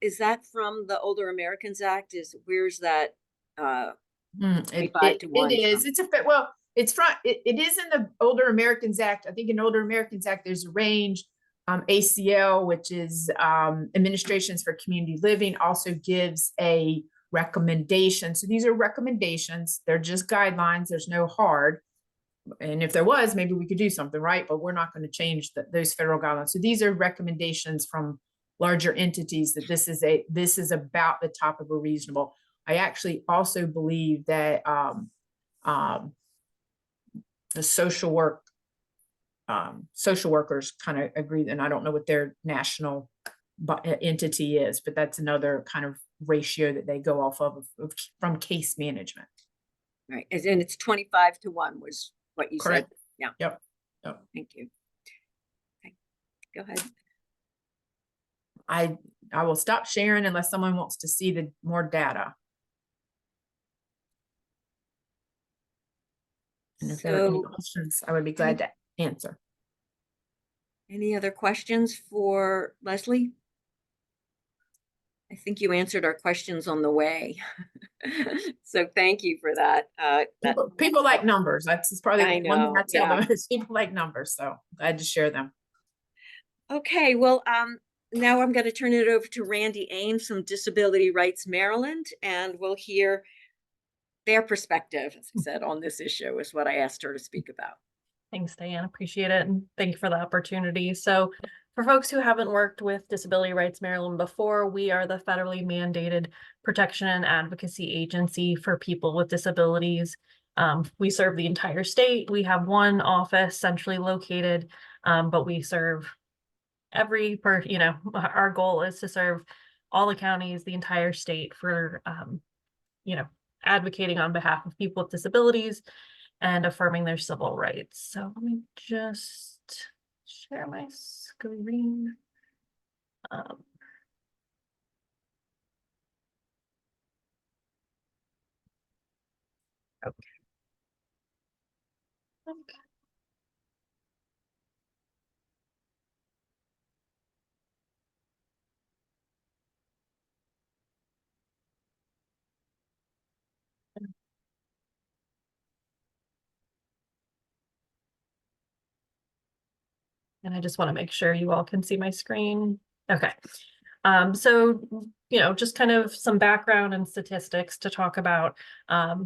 is that from the Older Americans Act? Where's that? It 25 to 1 is. from? It's it is in the Older Americans Act. I think in Older Americans Act, there's a range. ACL, which is Administrations for Community Living, also gives a recommendation. So these are recommendations. They're just guidelines. There's no hard. And if there was, maybe we could do something, right? But we're not going to change those federal guidelines. So these are recommendations from larger entities that this is about the top of a reasonable. I actually also believe that the social workers kind of agree, and I don't know what their national entity is, but that's another kind of ratio that they go off of from case management. Right, and it's 25 to 1 was what you Correct. said. Yeah. Yep. Thank you. Okay. Go ahead. I will stop sharing unless someone wants to see the more data. And if there are any questions, I would be glad to answer. Any other questions for Leslie? I think you answered our questions on the way. So thank you for that. People like numbers. That's probably I one thing I know, tell yeah. them is people like numbers. So glad to share them. Okay, well, now I'm going to turn it over to Randy Ames from Disability Rights Maryland, and we'll hear their perspective, as I said, on this issue is what I asked her to speak about. Thanks, Diane. Appreciate it. And thank you for the opportunity. So for folks who haven't worked with Disability Rights Maryland before, we are the federally mandated protection and advocacy agency for people with disabilities. We serve the entire state. We have one office centrally located, but we serve our goal is to serve all the counties, the entire state for, advocating on behalf of people with disabilities and affirming their civil rights. So let me just share my screen. Okay. And I just want to make sure you all can see my screen. Okay. So, just kind of some background and statistics to talk about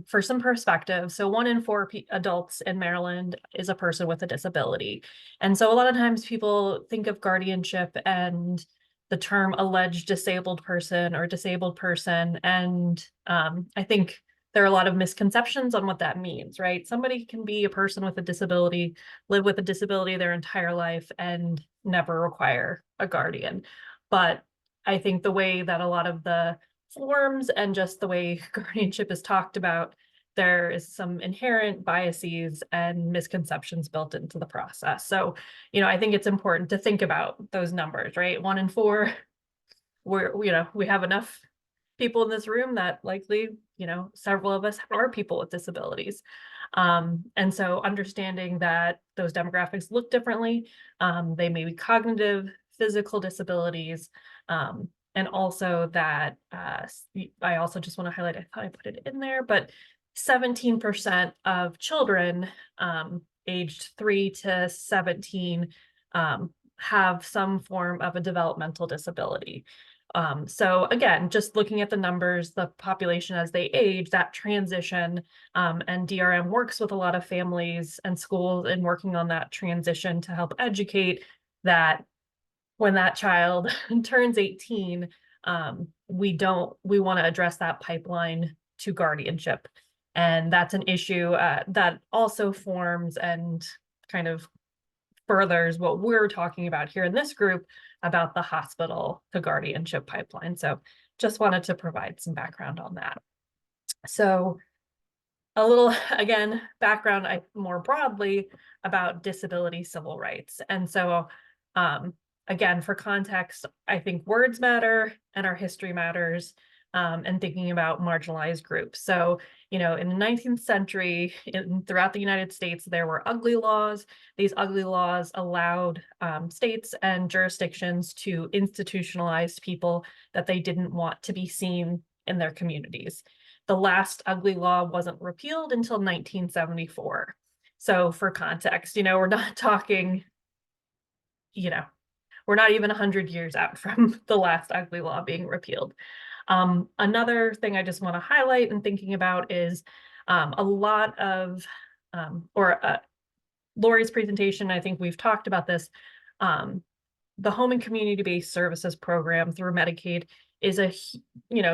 for some perspective. So 1 in 4 adults in Maryland is a person with a disability. And so a lot of times people think of guardianship and the term alleged disabled person or disabled person. And I think there are a lot of misconceptions on what that means, right? Somebody can be a person with a disability, live with a disability their entire life and never require a guardian. But I think the way that a lot of the forms and just the way guardianship is talked about, there is some inherent biases and misconceptions built into the process. So, I think it's important to think about those numbers, right? 1 in 4, we have enough people in this room that likely, several of us are people with disabilities. And so understanding that those demographics look differently, they may be cognitive, physical disabilities, and also that I also just want to highlight, I thought I put it in there, but 17% of children aged 3 to 17 have some form of a developmental disability. So again, just looking at the numbers, the population as they age, that transition, and DRM works with a lot of families and schools in working on that transition to help educate that when that child turns 18, we want to address that pipeline to guardianship. And that's an issue that also forms and kind of furthers what we're talking about here in this group about the hospital to guardianship pipeline. So just wanted to provide some background on that. So a little, again, background more broadly about disability civil rights. And so Again, for context, I think words matter and our history matters, and thinking about marginalized groups. So, in the 19th century, throughout the United States, there were ugly laws. These ugly laws allowed states and jurisdictions to institutionalize people that they didn't want to be seen in their communities. The last ugly law wasn't repealed until 1974. So for context, we're not talking, we're not even 100 years out from the last ugly law being repealed. Another thing I just want to highlight and thinking about is a lot of, Lori's presentation, I think we've talked about this, the home and community-based services program through Medicaid is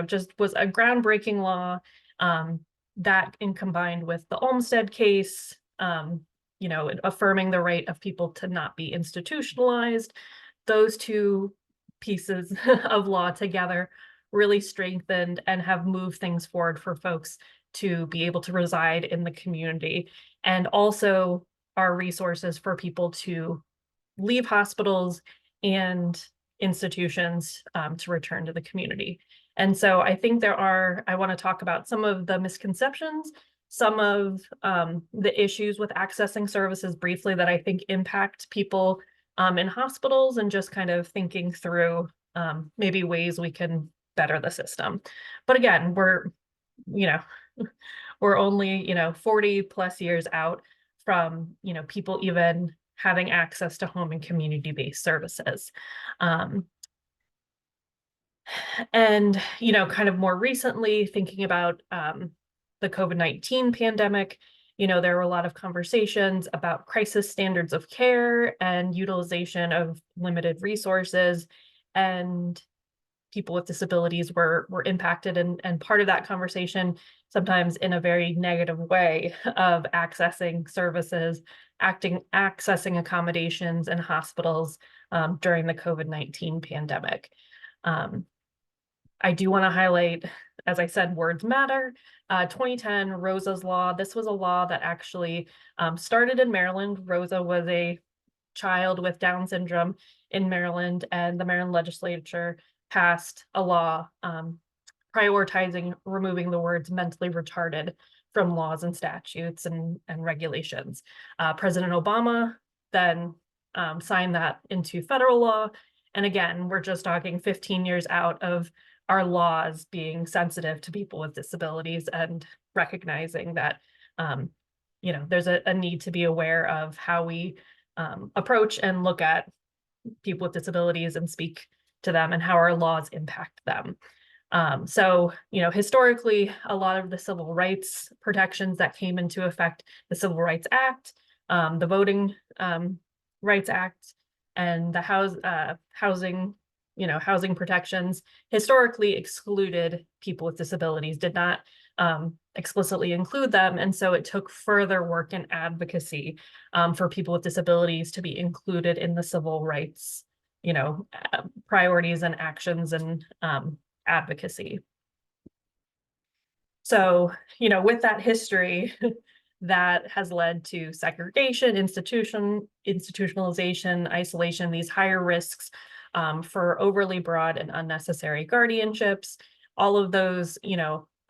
just was a groundbreaking law that combined with the Olmstead case, affirming the right of people to not be institutionalized. Those two pieces of law together really strengthened and have moved things forward for folks to be able to reside in the community, and also are resources for people to leave hospitals and institutions to return to the community. And so I think I want to talk about some of the misconceptions, some of the issues with accessing services briefly that I think impact people in hospitals, and just kind of thinking through maybe ways we can better the system. But again, we're only 40 plus years out from people even having access to home and community-based services. And kind of more recently, thinking about the COVID-19 pandemic, there were a lot of conversations about crisis standards of care and utilization of limited resources, and people with disabilities were impacted, and part of that conversation, sometimes in a very negative way, of accessing services, accessing accommodations in hospitals during the COVID-19 pandemic. I do want to highlight, as I said, words matter. 2010, Rosa's Law. This was a law that actually started in Maryland. Rosa was a child with Down syndrome in Maryland, and the Maryland legislature passed a law prioritizing removing the words mentally retarded from laws and statutes and regulations. President Obama then signed that into federal law. And again, we're just talking 15 years out of our laws being sensitive to people with disabilities, and recognizing that there's a need to be aware of how we approach and look at people with disabilities and speak to them, and how our laws impact them. So, historically, a lot of the civil rights protections that came into effect, the Civil Rights Act, the Voting Rights Act, and the housing protections, historically excluded people with disabilities, did not explicitly include them. And so it took further work and advocacy for people with disabilities to be included in the civil rights priorities and actions and advocacy. So, with that history, that has led to segregation, institutionalization, isolation, these higher risks for overly broad and unnecessary guardianships. All of those,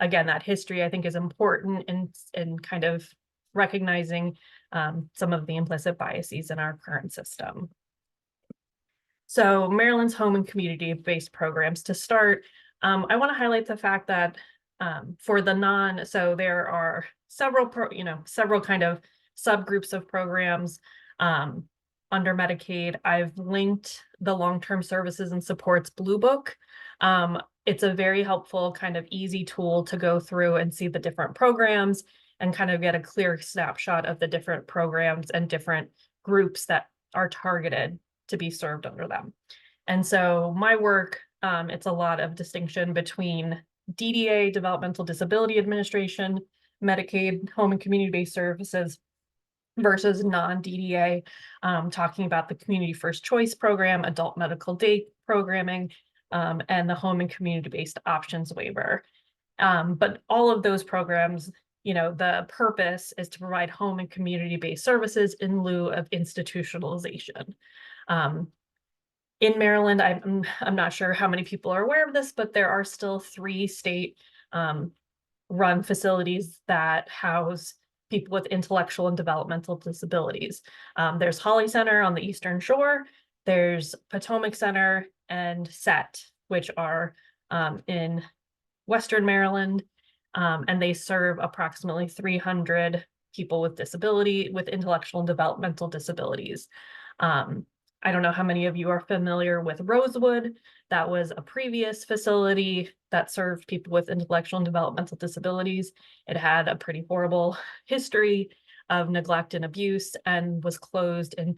again, that history I think is important in kind of recognizing some of the implicit biases in our current system. So Maryland's home and community-based programs, to start, I want to highlight the fact that for the so there are several kind of subgroups of programs under Medicaid. I've linked the long-term services and supports Blue Book. It's a very helpful kind of easy tool to go through and see the different programs and kind of get a clear snapshot of the different programs and different groups that are targeted to be served under them. And so my work, it's a lot of distinction between DDA, Developmental Disability Administration, Medicaid, home and community-based services, versus non-DDA, talking about the Community First Choice Program, Adult Medical Day Programming, and the Home and Community-Based Options Waiver. But all of those programs, the purpose is to provide home and community-based services in lieu of institutionalization. In Maryland, I'm not sure how many people are aware of this, but there are still 3 state run facilities that house people with intellectual and developmental disabilities. There's Holly Center on the Eastern Shore, there's Potomac Center and SET, which are in Western Maryland, and they serve approximately 300 people with intellectual and developmental disabilities. I don't know how many of you are familiar with Rosewood. That was a previous facility that served people with intellectual and developmental disabilities. It had a pretty horrible history of neglect and abuse and was closed in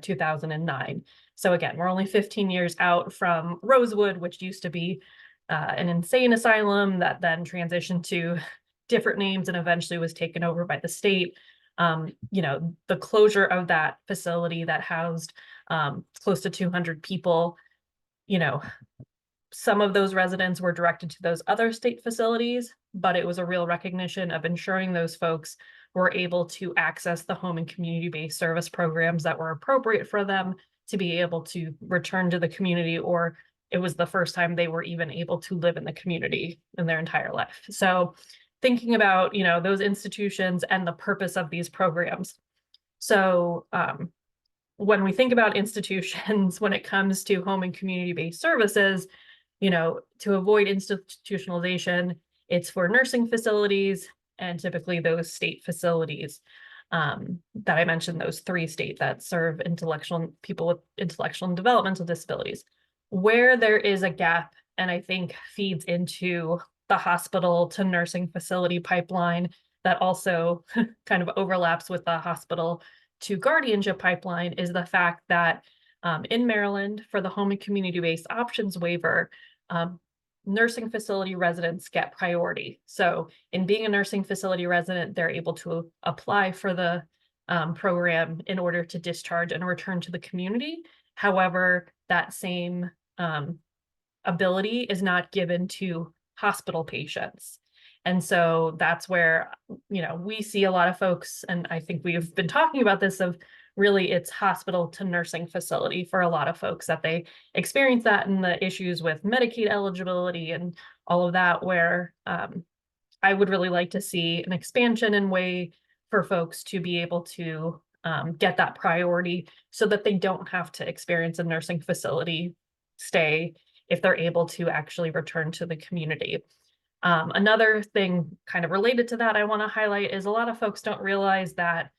2009. So again, we're only 15 years out from Rosewood, which used to be an insane asylum that then transitioned to different names and eventually was taken over by the state. The closure of that facility that housed close to 200 people, some of those residents were directed to those other state facilities, but it was a real recognition of ensuring those folks were able to access the home and community-based service programs that were appropriate for them to be able to return to the community, or it was the first time they were even able to live in the community in their entire life. So thinking about, those institutions and the purpose of these programs. So when we think about institutions, when it comes to home and community-based services, to avoid institutionalization, it's for nursing facilities and typically those state facilities that I mentioned, those 3 states that serve people with intellectual and developmental disabilities. Where there is a gap, and I think feeds into the hospital to nursing facility pipeline that also kind of overlaps with the hospital to guardianship pipeline, is the fact that in Maryland, for the home and community-based options waiver, nursing facility residents get priority. So in being a nursing facility resident, they're able to apply for the program in order to discharge and return to the community. However, that same ability is not given to hospital patients. And so that's where, we see a lot of folks, and I think we've been talking about this, of really it's hospital to nursing facility for a lot of folks, that they experience that, and the issues with Medicaid eligibility and all of that, where I would really like to see an expansion and way for folks to be able to get that priority so that they don't have to experience a nursing facility stay if they're able to actually return to the community. Another thing kind of related to that I want to highlight is a lot of folks don't realize that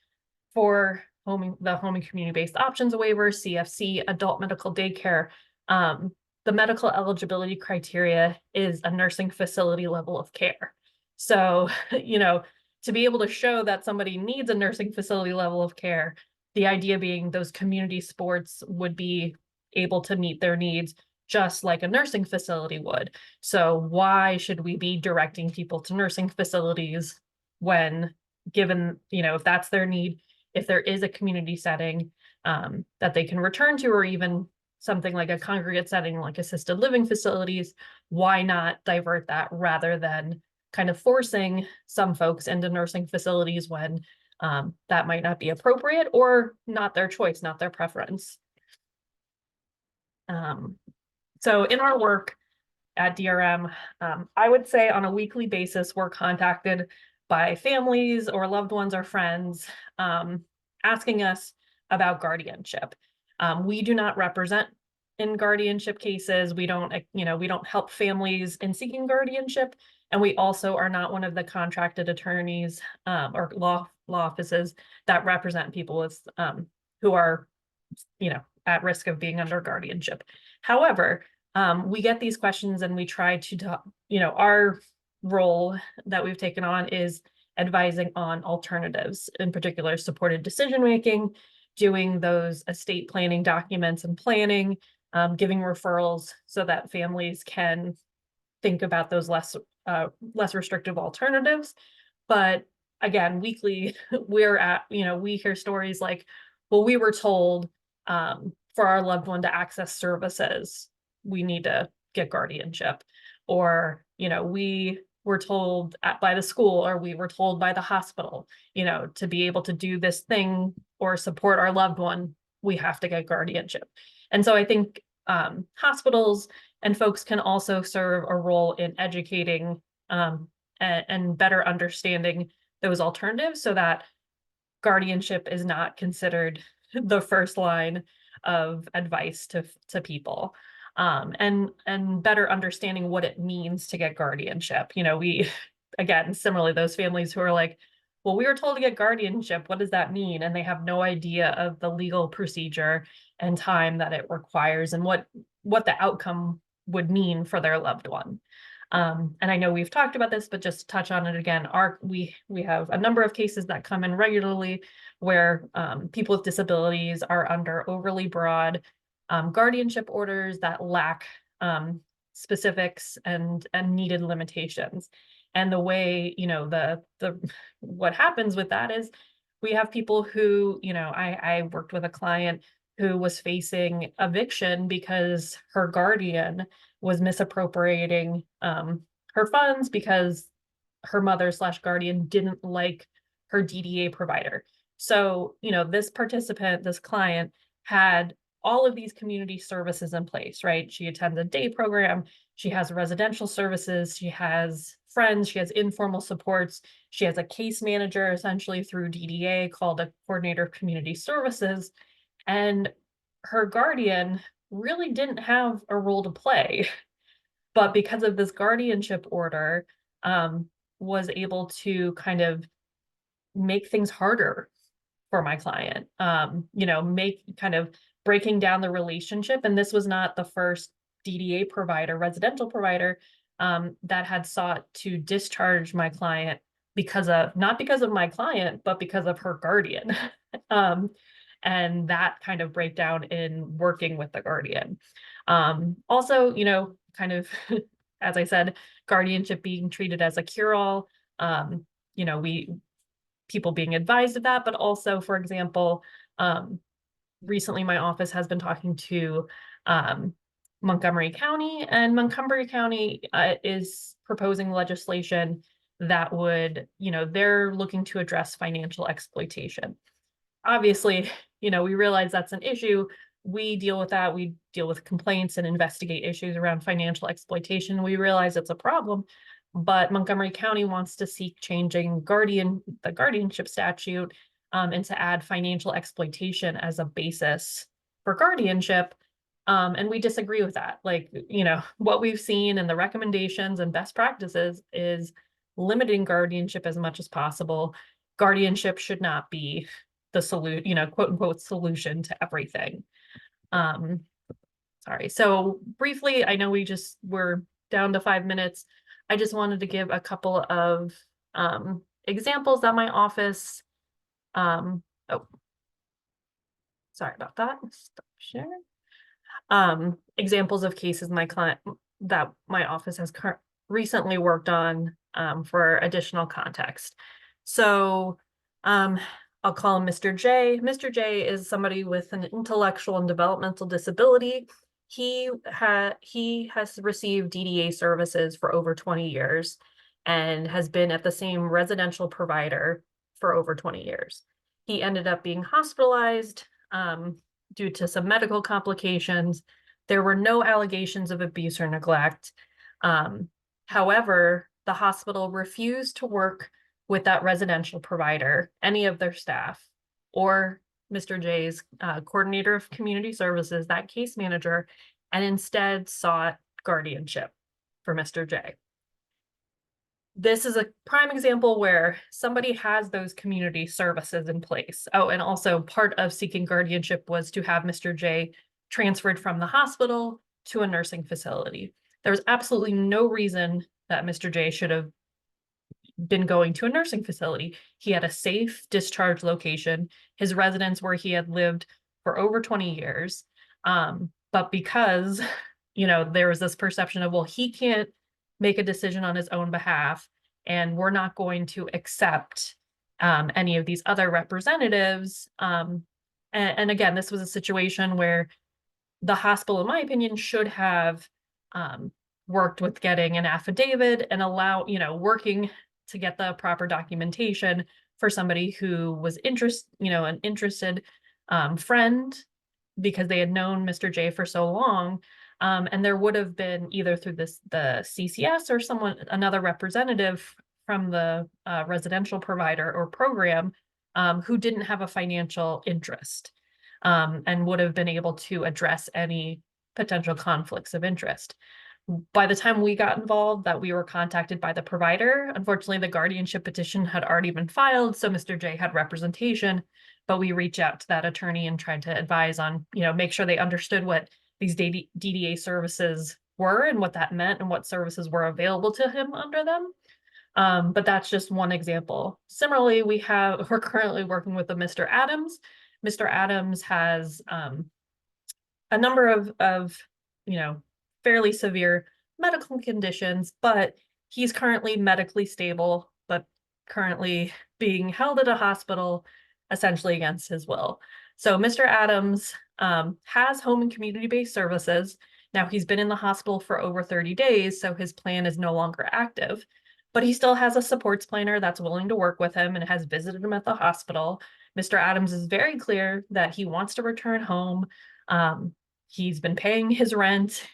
for the home and community-based options waiver, CFC, adult medical daycare, the medical eligibility criteria is a nursing facility level of care. So, to be able to show that somebody needs a nursing facility level of care, the idea being those community sports would be able to meet their needs just like a nursing facility would. So why should we be directing people to nursing facilities when given, if that's their need, if there is a community setting that they can return to, or even something like a congregate setting like assisted living facilities, why not divert that rather than kind of forcing some folks into nursing facilities when that might not be appropriate or not their choice, not their preference. So in our work at DRM, I would say on a weekly basis, we're contacted by families or loved ones or friends asking us about guardianship. We do not represent in guardianship cases. We don't help families in seeking guardianship. And we also are not one of the contracted attorneys or law offices that represent people with who are, at risk of being under guardianship. However, we get these questions and we try to talk, our role that we've taken on is advising on alternatives, in particular supported decision-making, doing those estate planning documents and planning, giving referrals so that families can think about those less restrictive alternatives. But again, weekly, we hear stories like, well, we were told for our loved one to access services, we need to get guardianship, or, we were told by the school, or we were told by the hospital, to be able to do this thing or support our loved one, we have to get guardianship. And so I think hospitals, and folks can also serve a role in educating and better understanding those alternatives so that guardianship is not considered the first line of advice to people. And better understanding what it means to get guardianship. You know, we, again, similarly, those families who are like, well, we were told to get guardianship, what does that mean? And they have no idea of the legal procedure and time that it requires and what the outcome would mean for their loved one. And I know we've talked about this, but just to touch on it again, we have a number of cases that come in regularly where people with disabilities are under overly broad guardianship orders that lack specifics and needed limitations. And the way, you know, the what happens with that is we have people who, you know, I worked with a client who was facing eviction because her guardian was misappropriating her funds because her mother/guardian didn't like her DDA provider. So, you know, this client had all of these community services in place, right? She attends a day program, she has residential services, she has friends, she has informal supports, she has a case manager essentially through DDA called a coordinator of community services. And her guardian really didn't have a role to play, but because of this guardianship order, was able to kind of make things harder for my client, you know, make kind of breaking down the relationship. And this was not the first DDA provider, residential provider, that had sought to discharge my client not because of my client, but because of her guardian. And that kind of breakdown in working with the guardian. Also, you know, kind of, as I said, guardianship being treated as a cure-all, you know, people being advised of that, but also, for example, recently my office has been talking to Montgomery County, and Montgomery County is proposing legislation that would, you know, they're looking to address financial exploitation. Obviously, you know, we realize that's an issue. We deal with that. We deal with complaints and investigate issues around financial exploitation. We realize it's a problem, but Montgomery County wants to seek changing the guardianship statute and to add financial exploitation as a basis for guardianship. And we disagree with that. Like, you know, what we've seen in the recommendations and best practices is limiting guardianship as much as possible. Guardianship should not be the solution, you know, quote unquote solution to everything. Sorry. So briefly, I know we're down to 5 minutes. I just wanted to give a couple of examples that my office, oh, sorry about that. Stop sharing. Examples of cases that my office has recently worked on for additional context. So I'll call him Mr. J. Mr. J is somebody with an intellectual and developmental disability. He has received DDA services for over 20 years and has been at the same residential provider for over 20 years. He ended up being hospitalized due to some medical complications. There were no allegations of abuse or neglect. However, the hospital refused to work with that residential provider, any of their staff, or Mr. J's coordinator of community services, that case manager, and instead sought guardianship for Mr. J. This is a prime example where somebody has those community services in place. Oh, and also part of seeking guardianship was to have Mr. J transferred from the hospital to a nursing facility. There was absolutely no reason that Mr. J should have been going to a nursing facility. He had a safe discharge location, his residence where he had lived for over 20 years. But because, you know, there was this perception of, well, he can't make a decision on his own behalf, and we're not going to accept any of these other representatives. And again, this was a situation where the hospital, in my opinion, should have worked with getting an affidavit and working to get the proper documentation for somebody who was an interested friend because they had known Mr. J for so long. And there would have been either through the CCS or another representative from the residential provider or program who didn't have a financial interest and would have been able to address any potential conflicts of interest. By the time we got involved, that we were contacted by the provider. Unfortunately, the guardianship petition had already been filed, so Mr. J had representation, but we reached out to that attorney and tried to advise on, make sure they understood what these DDA services were and what that meant and what services were available to him under them. But that's just one example. Similarly, we're currently working with a Mr. Adams. Mr. Adams has a number of fairly severe medical conditions, but he's currently medically stable, but currently being held at a hospital essentially against his will. So Mr. Adams has home and community-based services. Now he's been in the hospital for over 30 days, so his plan is no longer active, but he still has a supports planner that's willing to work with him and has visited him at the hospital. Mr. Adams is very clear that he wants to return home. He's been paying his rent.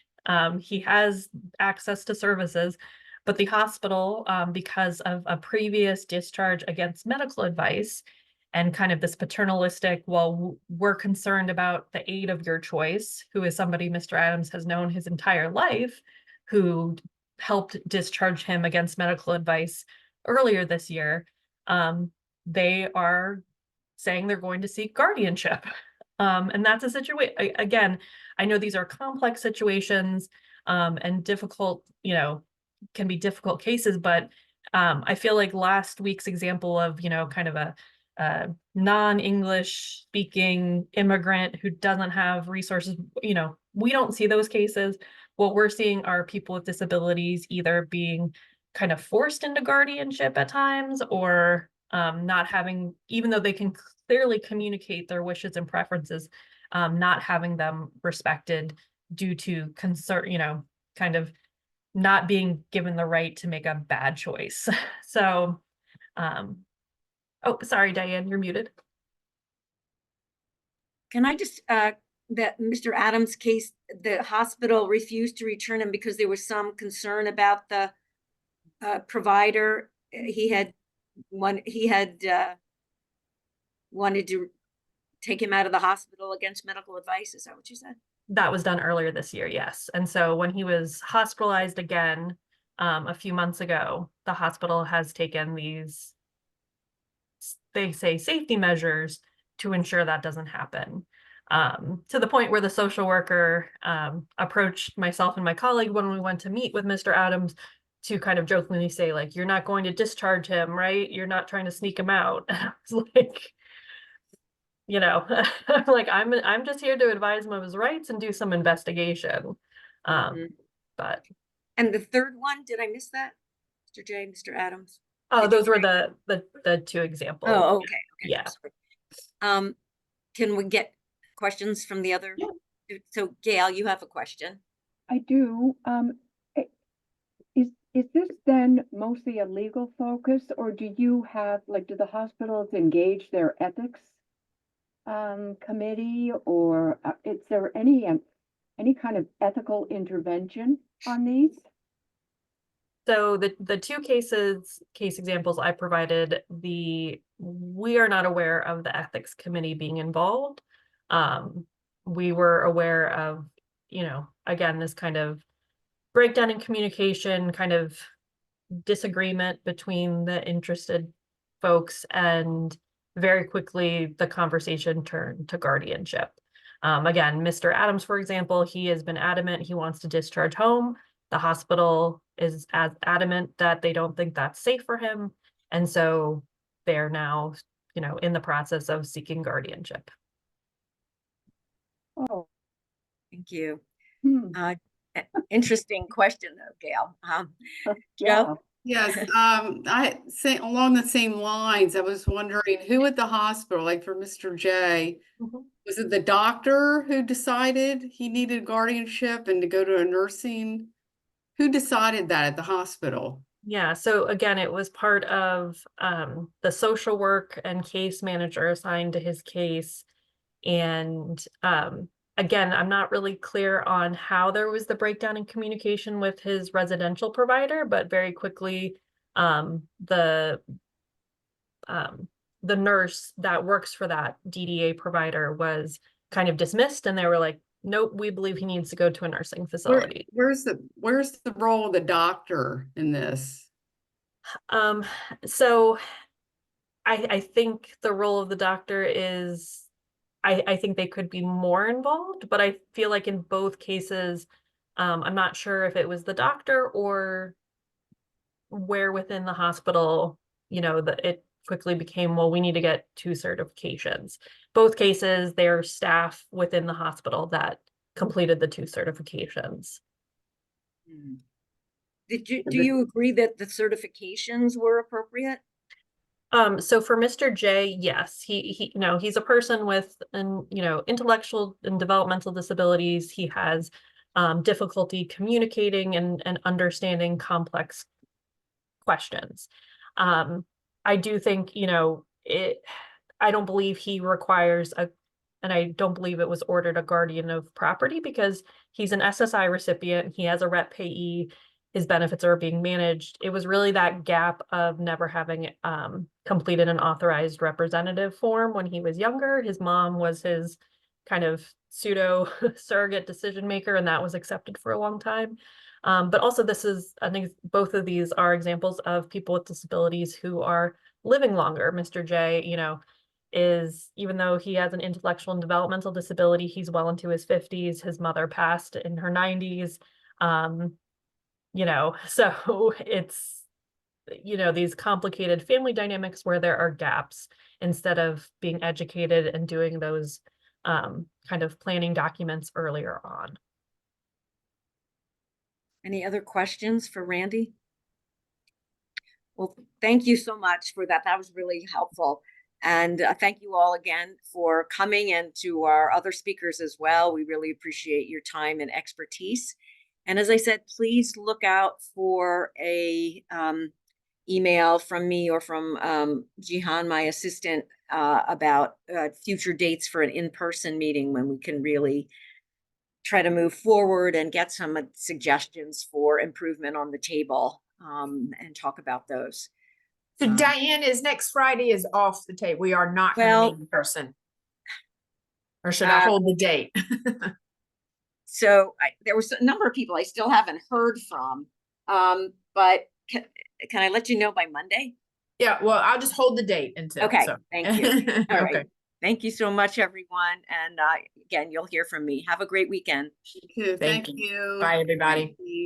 He has access to services, but the hospital, because of a previous discharge against medical advice and kind of this paternalistic, well, we're concerned about the aide of your choice, who is somebody Mr. Adams has known his entire life, who helped discharge him against medical advice earlier this year. They are saying they're going to seek guardianship. And that's a situation, again, I know these are complex situations and difficult, can be difficult cases, but I feel like last week's example of, kind of a non-English speaking immigrant who doesn't have resources, we don't see those cases. What we're seeing are people with disabilities either being kind of forced into guardianship at times or not having, even though they can clearly communicate their wishes and preferences, not having them respected due to concern, kind of not being given the right to make a bad choice. So, oh, sorry, Diane, you're muted. Can I just, that Mr. Adams' case, the hospital refused to return him because there was some concern about the provider. He had wanted to take him out of the hospital against medical advice. Is that what you said? That was done earlier this year, yes. And so when he was hospitalized again a few months ago, the hospital has taken these, they say, safety measures to ensure that doesn't happen. To the point where the social worker approached myself and my colleague when we went to meet with Mr. Adams to kind of jokingly say, like, you're not going to discharge him, right? You're not trying to sneak him out. And I was like, I'm like, I'm just here to advise him of his rights and do some investigation. But and the third one, did I miss that? Mr. J, Mr. Adams? Oh, those were the two examples. Oh, okay. Yeah. Can we get questions from the other? Yeah. So Gail, you have a question. I do. Is this then mostly a legal focus, or do you have, like, do the hospitals engage their ethics committee, or is there any kind of ethical intervention on these? So the two case examples I provided, we are not aware of the ethics committee being involved. We were aware of, again, this kind of breakdown in communication, kind of disagreement between the interested folks, and very quickly the conversation turned to guardianship. Again, Mr. Adams, for example, he has been adamant he wants to discharge home. The hospital is as adamant that they don't think that's safe for him. And so they're now, in the process of seeking guardianship. Oh, thank you. Interesting question though, Gail. yeah. Joe? Yes, I say along the same lines, I was wondering who at the hospital, like for Mr. J, was it the doctor who decided he needed guardianship and to go to a nursing? Who decided that at the hospital? Yeah, so again, it was part of the social work and case manager assigned to his case And again, I'm not really clear on how there was the breakdown in communication with his residential provider, but very quickly the nurse that works for that DDA provider was kind of dismissed, and they were like, nope, we believe he needs to go to a nursing facility. Where's the role of the doctor in this? So I think the role of the doctor is, I think they could be more involved, but I feel like in both cases, I'm not sure if it was the doctor or where within the hospital, that it quickly became, well, we need to get 2 certifications. Both cases, they're staff within the hospital that completed the 2 certifications. Do you agree that the certifications were appropriate? So for Mr. J, yes, he he's a person with intellectual and developmental disabilities. He has difficulty communicating and understanding complex questions. I do think, I don't believe he requires and I don't believe it was ordered a guardian of property, because he's an SSI recipient. He has a rep payee. His benefits are being managed. It was really that gap of never having completed an authorized representative form when he was younger. His mom was his kind of pseudo surrogate decision maker, and that was accepted for a long time. But also I think both of these are examples of people with disabilities who are living longer. Mr. J, is, even though he has an intellectual and developmental disability, he's well into his 50s. His mother passed in her 90s. So it's, these complicated family dynamics where there are gaps instead of being educated and doing those kind of planning documents earlier on. Any other questions for Randy? Well, thank you so much for that. That was really helpful. And thank you all again for coming, and to our other speakers as well. We really appreciate your time and expertise. And as I said, please look out for a email from me or from Jihan, my assistant, about future dates for an in-person meeting when we can really try to move forward and get some suggestions for improvement on the table, and talk about those. So Diane, is next Friday is off the table. We are not going to meet in person. Or should I hold the date? So there was a number of people I still haven't heard from, but can I let you know by Monday? Yeah, well, I'll just hold the date until. Okay, so. thank you. All Okay. right. Thank you so much, everyone. And again, you'll hear from me. Have a great weekend. Thank you. Bye, everybody. Thank you.